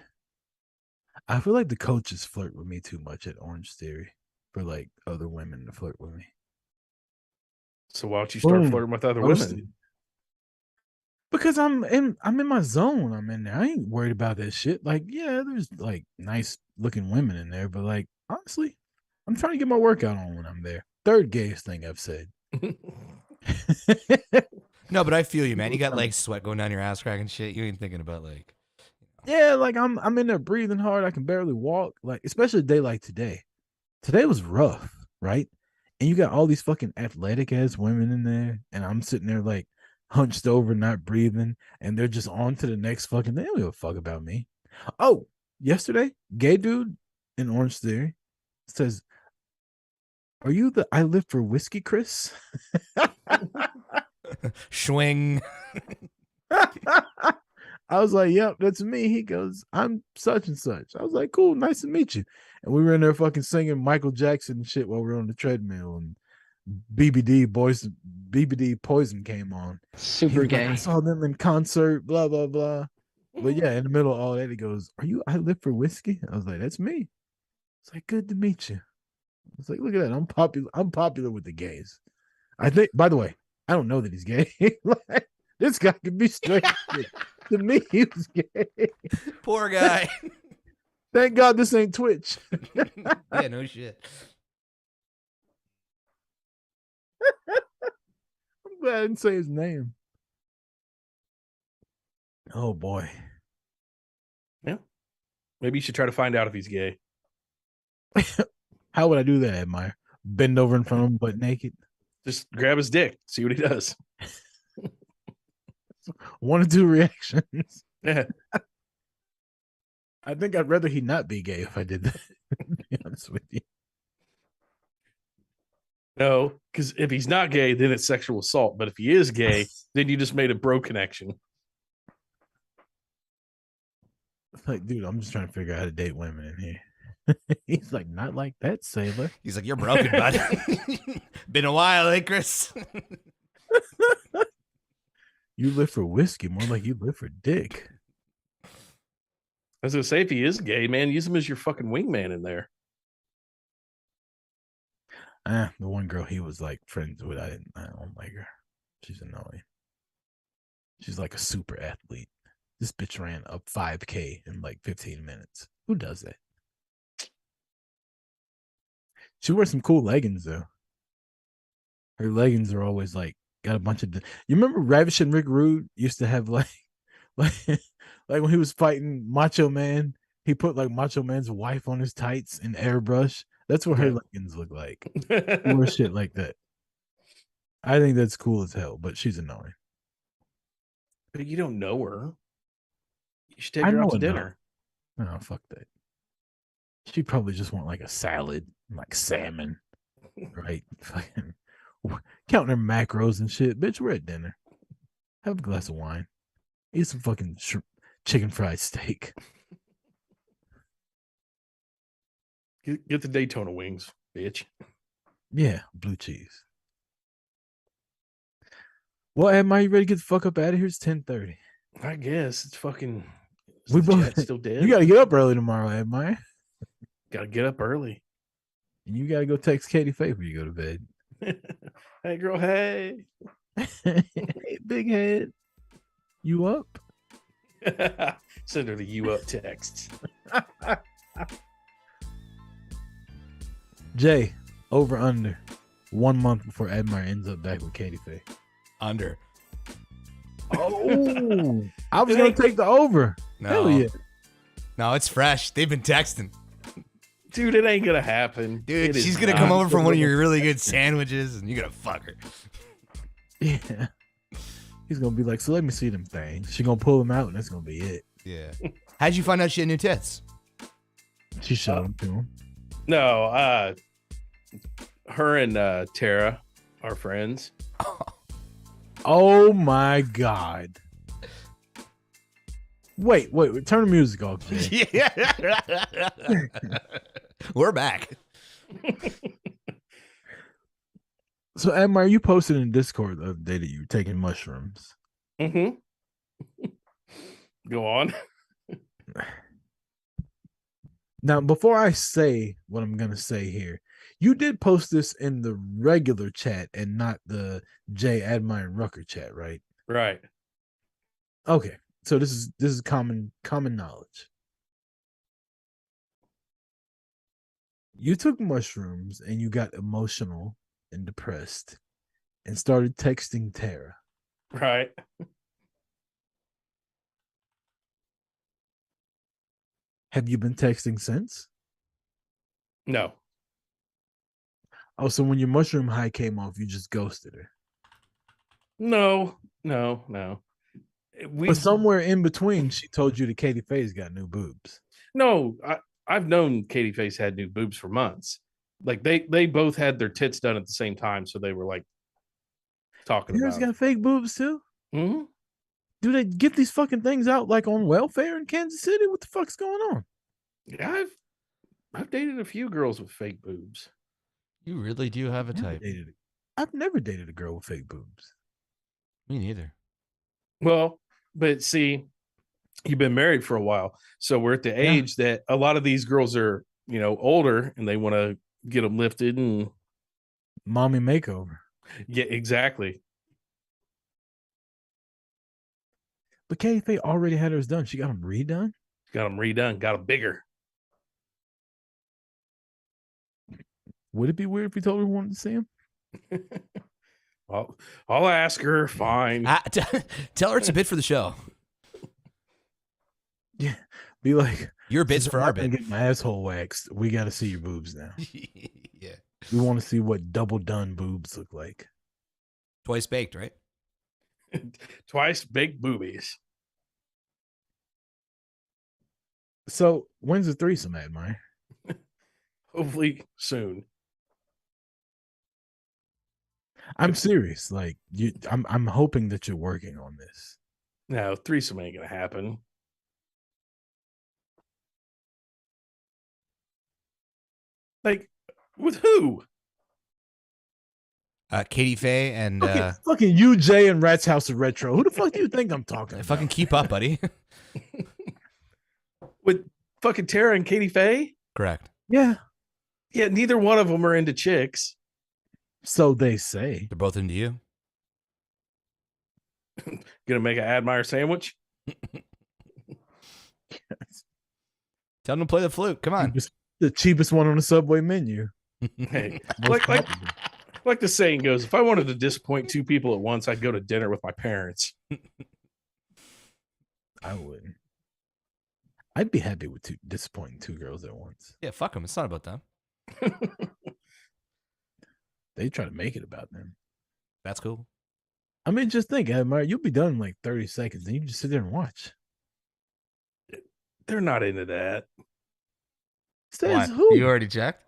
I feel like the coaches flirt with me too much at Orange Theory for like other women to flirt with me. So why don't you start flirting with other women? Because I'm in my zone. I'm in there. I ain't worried about that shit. Like, yeah, there's like nice looking women in there, but like honestly, I'm trying to get my workout on when I'm there. Third gayest thing I've said. No, but I feel you, man. You got like sweat going down your ass crack and shit. You ain't thinking about like. Yeah, like I'm in there breathing hard. I can barely walk. Like, especially a day like today. Today was rough, right? And you got all these fucking athletic ass women in there, and I'm sitting there like hunched over, not breathing, and they're just on to the next fucking. They don't give a fuck about me. Oh, yesterday, gay dude in Orange Theory says, "Are you the I Live for Whiskey, Chris?" Swing. I was like, yep, that's me. He goes, I'm such and such. I was like, cool, nice to meet you. And we were in there fucking singing Michael Jackson and shit while we were on the treadmill, and BBD Poison came on. Super gay. I saw them in concert, blah, blah, blah. But yeah, in the middle of all that, he goes, are you I Live for Whiskey? I was like, that's me. It's like, good to meet you. I was like, look at that. I'm popular with the gays. I think, by the way, I don't know that he's gay. Like, this guy could be straight. To me, he was gay. Poor guy. Thank God this ain't Twitch. Yeah, no shit. I'm glad I didn't say his name. Oh boy. Yeah. Maybe you should try to find out if he's gay. How would I do that, Admire? Bend over in front of him, butt naked. Just grab his dick, see what he does. 1 or 2 reactions. Yeah. I think I'd rather he not be gay if I did that. To be honest with you. No, because if he's not gay, then it's sexual assault. But if he is gay, then you just made a bro connection. Like, dude, I'm just trying to figure out how to date women in here. He's like, not like that, sailor. He's like, you're broken, bud. Been a while, eh, Chris? You live for whiskey, more like you live for dick. I was gonna say, if he is gay, man, use him as your fucking wingman in there. The one girl he was like friends with, I don't like her. She's annoying. She's like a super athlete. This bitch ran up 5K in like 15 minutes. Who does that? She wears some cool leggings though. Her leggings are always like got a bunch of. You remember Ravish and Rick Rude used to have like when he was fighting Macho Man, he put like Macho Man's wife on his tights in airbrush. That's what her leggings look like. More shit like that. I think that's cool as hell, but she's annoying. But you don't know her. You should take her out to dinner. No, fuck that. She probably just want like a salad, like salmon, right? Fucking counting her macros and shit. Bitch, we're at dinner. Have a glass of wine. Eat some fucking chicken fried steak. Get the Daytona wings, bitch. Yeah, blue cheese. Well, Am I ready to get the fuck up out of here? It's 10:30. I guess it's fucking. We both still dead. You got to get up early tomorrow, Am I? Got to get up early. And you got to go text Katie Faye before you go to bed. Hey, girl. Hey. Hey, big head. You up? Send her the you up text. Jay, over under 1 month before Admire ends up back with Katie Faye. Under. Oh, I was going to take the over. No. Hell yeah. No, it's fresh. They've been texting. Dude, it ain't going to happen. Dude, she's going to come over for one of your really good sandwiches and you're going to fuck her. Yeah. He's going to be like, so let me see them things. She's going to pull them out and that's going to be it. Yeah. How'd you find out she had new tits? She showed them to him. No, her and Tara are friends. Oh my God. Wait, turn the music off, Jay. Yeah. We're back. So, Admire, you posted in Discord the other day that you were taking mushrooms. Mm-hmm. Go on. Now, before I say what I'm going to say here, you did post this in the regular chat and not the Jay Admire Rucker chat, right? Right. Okay. So this is common knowledge. You took mushrooms and you got emotional and depressed and started texting Tara. Right. Have you been texting since? No. Oh, so when your mushroom high came off, you just ghosted her. No. But somewhere in between, she told you that Katie Faye's got new boobs. No, I've known Katie Faye's had new boobs for months. Like they both had their tits done at the same time, so they were like talking Tara's about got fake boobs too? Mm-hmm. Do they get these fucking things out like on welfare in Kansas City? What the fuck's going on? Yeah, I've dated a few girls with fake boobs. You really do have a type. I've never dated a girl with fake boobs. Me neither. Well, but see, you've been married for a while, so we're at the age that a lot of these girls are, older and they want to get them lifted and mommy makeover. Yeah, exactly. But Katie Faye already had hers done. She got them redone. Got them bigger. Would it be weird if we told her we wanted to see him? I'll ask her. Fine. Tell her it's a bit for the show. Yeah, be like, your bits for our bit. Get my asshole waxed. We got to see your boobs now. Yeah, we want to see what double done boobs look like. Twice baked, right? Twice baked boobies. So when's the threesome, Admire? Hopefully soon. I'm serious. Like I'm hoping that you're working on this. No, threesome ain't gonna happen. Like, with who? Katie Faye and fucking UJ and Rat's House of Retro. Who the fuck do you think I'm talking about? Fucking keep up, buddy. With fucking Tara and Katie Faye? Correct. Yeah. Yeah, neither one of them are into chicks. So they say. They're both into you. Gonna make an Admire sandwich? Tell them to play the flute. Come on. The cheapest one on the Subway menu. Hey, like the saying goes, if I wanted to disappoint two people at once, I'd go to dinner with my parents. I wouldn't. I'd be happy with disappointing two girls at once. Yeah, fuck them. It's not about them. They try to make it about them. That's cool. I mean, just think, Admire, you'll be done in like 30 seconds, and you just sit there and watch. They're not into that. Says who? You already checked?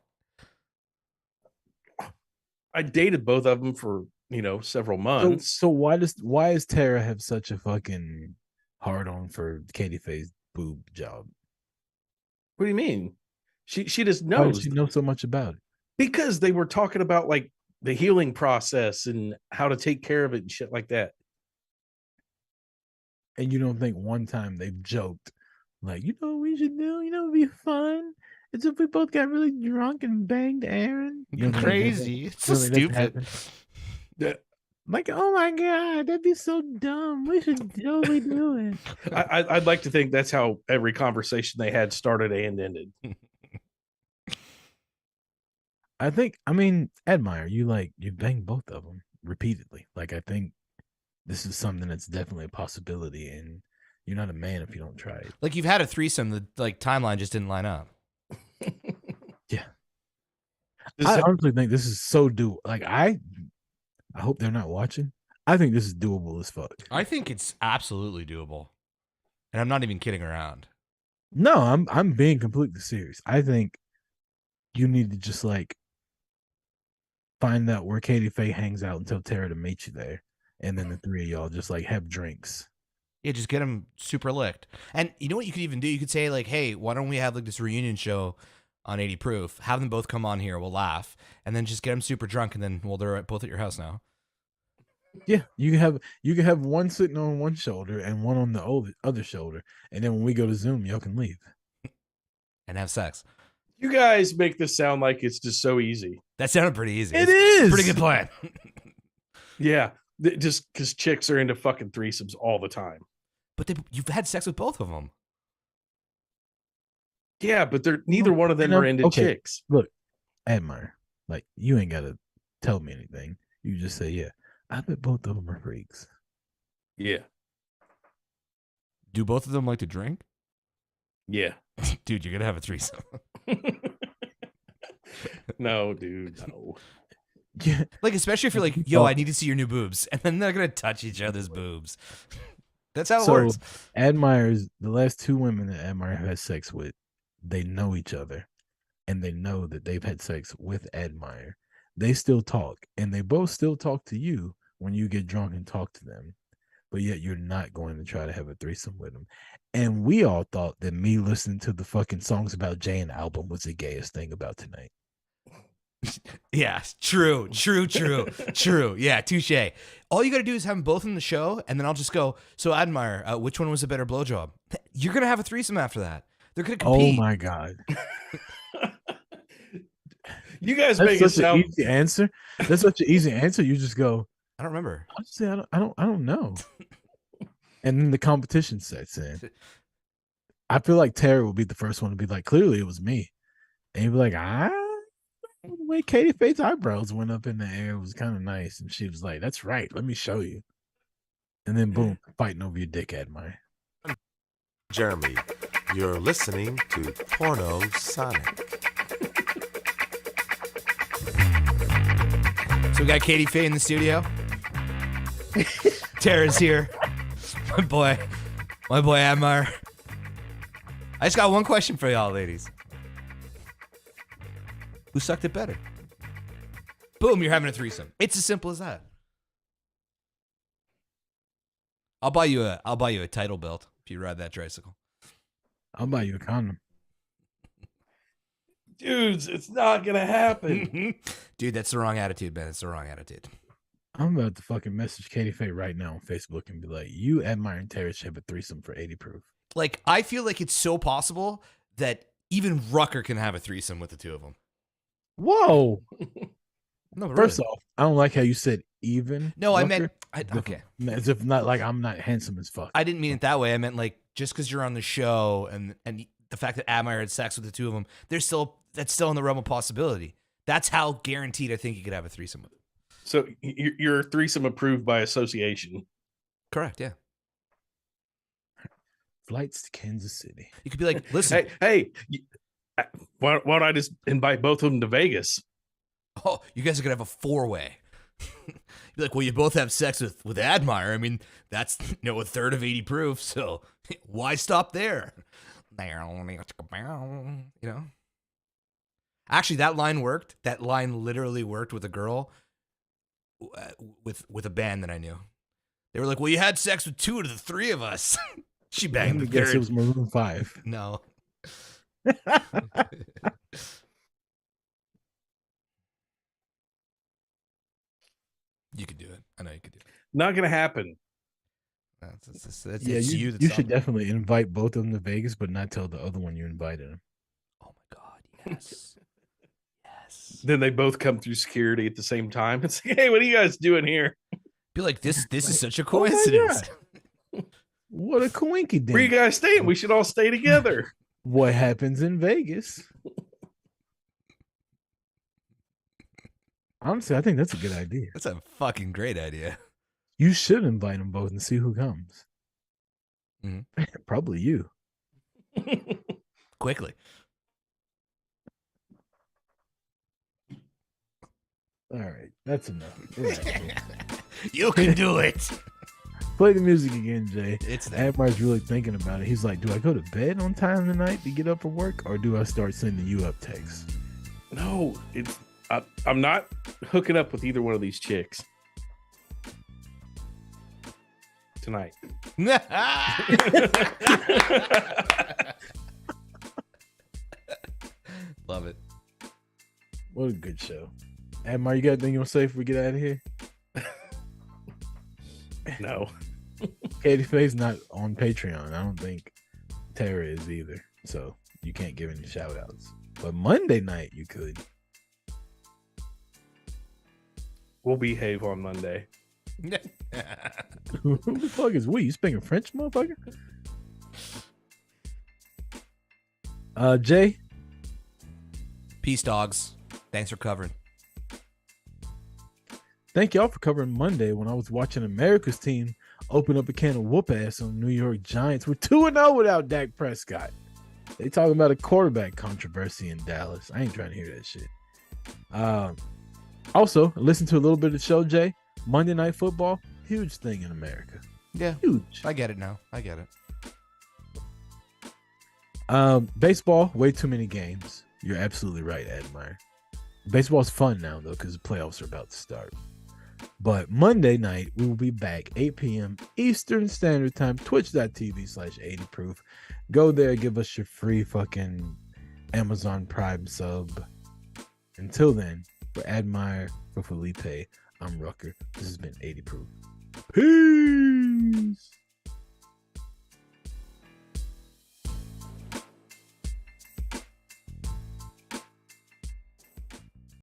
I dated both of them for, several months. So why does Tara have such a fucking hard on for Katie Faye's boob job? What do you mean? She just Why knows. does she know so much about it? Because they were talking about like the healing process and how to take care of it and shit like that. And you don't think one time they've joked, like, what we should do? It'd be fun. It's if we both got really drunk and banged Aaron. Crazy. It's so stupid. Like, oh my God, that'd be so dumb. We should totally do it. I'd like to think that's how every conversation they had started and ended. Admire, you banged both of them repeatedly. Like, I think this is something that's definitely a possibility, and you're not a man if you don't try it. Like, you've had a threesome, the timeline just didn't line up. Yeah. I honestly think this is so doable. Like, I hope they're not watching. I think this is doable as fuck. I think it's absolutely doable. And I'm not even kidding around. No, I'm being completely serious. I think you need to just find out where Katie Faye hangs out and tell Tara to meet you there. And then the three of y'all just have drinks. Yeah, just get them super licked. And you know what you could even do? You could say hey, why don't we have this reunion show on 80 Proof? Have them both come on here. We'll laugh. And then just get them super drunk. And then, they're both at your house now. Yeah, you can have one sitting on one shoulder and one on the other shoulder. And then when we go to Zoom, y'all can leave. And have sex. You guys make this sound like it's just so easy. That sounded pretty easy. It is. Pretty good plan. Yeah, just because chicks are into fucking threesomes all the time. But you've had sex with both of them. Yeah, but neither one of them are into chicks. Look, Admire, you ain't got to tell me anything. You just say, yeah, I bet both of them are freaks. Yeah. Do both of them like to drink? Yeah. Dude, you're going to have a threesome. No, dude, no. Yeah. Especially if you're yo, I need to see your new boobs. And then they're going to touch each other's boobs. That's how it works. Admire's, the last two women that Admire has sex with, they know each other. And they know that they've had sex with Admire. They still talk. And they both still talk to you when you get drunk and talk to them. But yet you're not going to try to have a threesome with them. And we all thought that me listening to the fucking Songs About Jay and album was the gayest thing about tonight. Yeah, true. Yeah, touche. All you got to do is have them both in the show, and then I'll just go, so Admire, which one was a better blowjob? You're going to have a threesome after that. They're going to compete. Oh, my God. You guys That's make it such sound... an easy answer. That's such an easy answer. You just go, I don't remember. honestly, I don't know. And then the competition sets in. I feel like Tara will be the first one to be like, clearly it was me. And you'll be like, The way Katie Faye's eyebrows went up in the air was kind of nice, and she was like, "That's right, let me show you." And then boom, fighting over your dick, Admire. Jeremy, you're listening to Porno Sonic. So we got Katie Faye in the studio. Tara's here. My boy Admire. I just got one question for y'all, ladies. Who sucked it better? Boom, you're having a threesome. It's as simple as that. I'll buy you a title belt if you ride that tricycle. I'll buy you a condom. Dudes, it's not gonna happen. Dude, that's the wrong attitude, man. It's the wrong attitude. I'm about to fucking message Katie Faye right now on Facebook and be like, "You, Admire, and Tara should have a threesome for 80 proof." Like, I feel like it's so possible that even Rucker can have a threesome with the two of them. Whoa! No, really. First off, I don't like how you said even. No, I Rucker. meant okay. As if not like I'm not handsome as fuck. I didn't mean it that way. I meant like just because you're on the show and the fact that Admire had sex with the two of them, that's still in the realm of possibility. That's how guaranteed I think you could have a threesome with them. So you're threesome approved by association. Correct. Yeah. Flights to Kansas City. You could be like, listen, Hey, why don't I just invite both of them to Vegas? oh, you guys are gonna have a four-way. Be like, well, you both have sex with Admire. I mean, that's a third of 80 proof. So why stop there? Actually, that line worked. That line literally worked with a girl with a band that I knew. They were like, well, you had sex with two of the three of us. She banged the guess third. it was Maroon 5. No. You could do it. I know you could do it. Not gonna happen. It's you should definitely invite both of them to Vegas, but not tell the other one you invited them. Oh my God, yes. Yes. Then they both come through security at the same time. It's like, hey, what are you guys doing here? Be like, this is such a coincidence. What a coinky Where you guys staying? We should all stay together. What happens in Vegas? Honestly, I think that's a good idea. That's a fucking great idea. You should invite them both and see who comes. Mm-hmm. Probably you. Quickly. All right, that's enough. You can do it. Play the music again, Jay. It's that. Admire's really thinking about it. He's like, do I go to bed on time tonight to get up for work, or do I start sending you up texts? No, I'm not hooking up with either one of these chicks tonight. Love it. What a good show. Admire, you got anything you want to say before we get out of here? No. Katie Faye's not on Patreon. I don't think Tara is either. So you can't give any shout outs. But Monday night you could. We'll behave on Monday. Who the fuck is we? You speaking French, motherfucker? Jay? Peace, dogs. Thanks for covering. Thank y'all for covering Monday when I was watching America's team open up a can of whoop ass on New York Giants. We're 2-0 without Dak Prescott. They talking about a quarterback controversy in Dallas. I ain't trying to hear that shit. Also, listen to a little bit of the show, Jay. Monday Night Football, huge thing in America. Yeah. Huge. I get it now. I get it. Baseball, way too many games. You're absolutely right, Admire. Baseball's fun now, though, because the playoffs are about to start. But Monday night, we will be back 8 p.m. Eastern Standard Time, twitch.tv/80proof. Go there, give us your free fucking Amazon Prime sub. Until then, for Admire, for Felipe, I'm Rucker. This has been 80 Proof. Peace.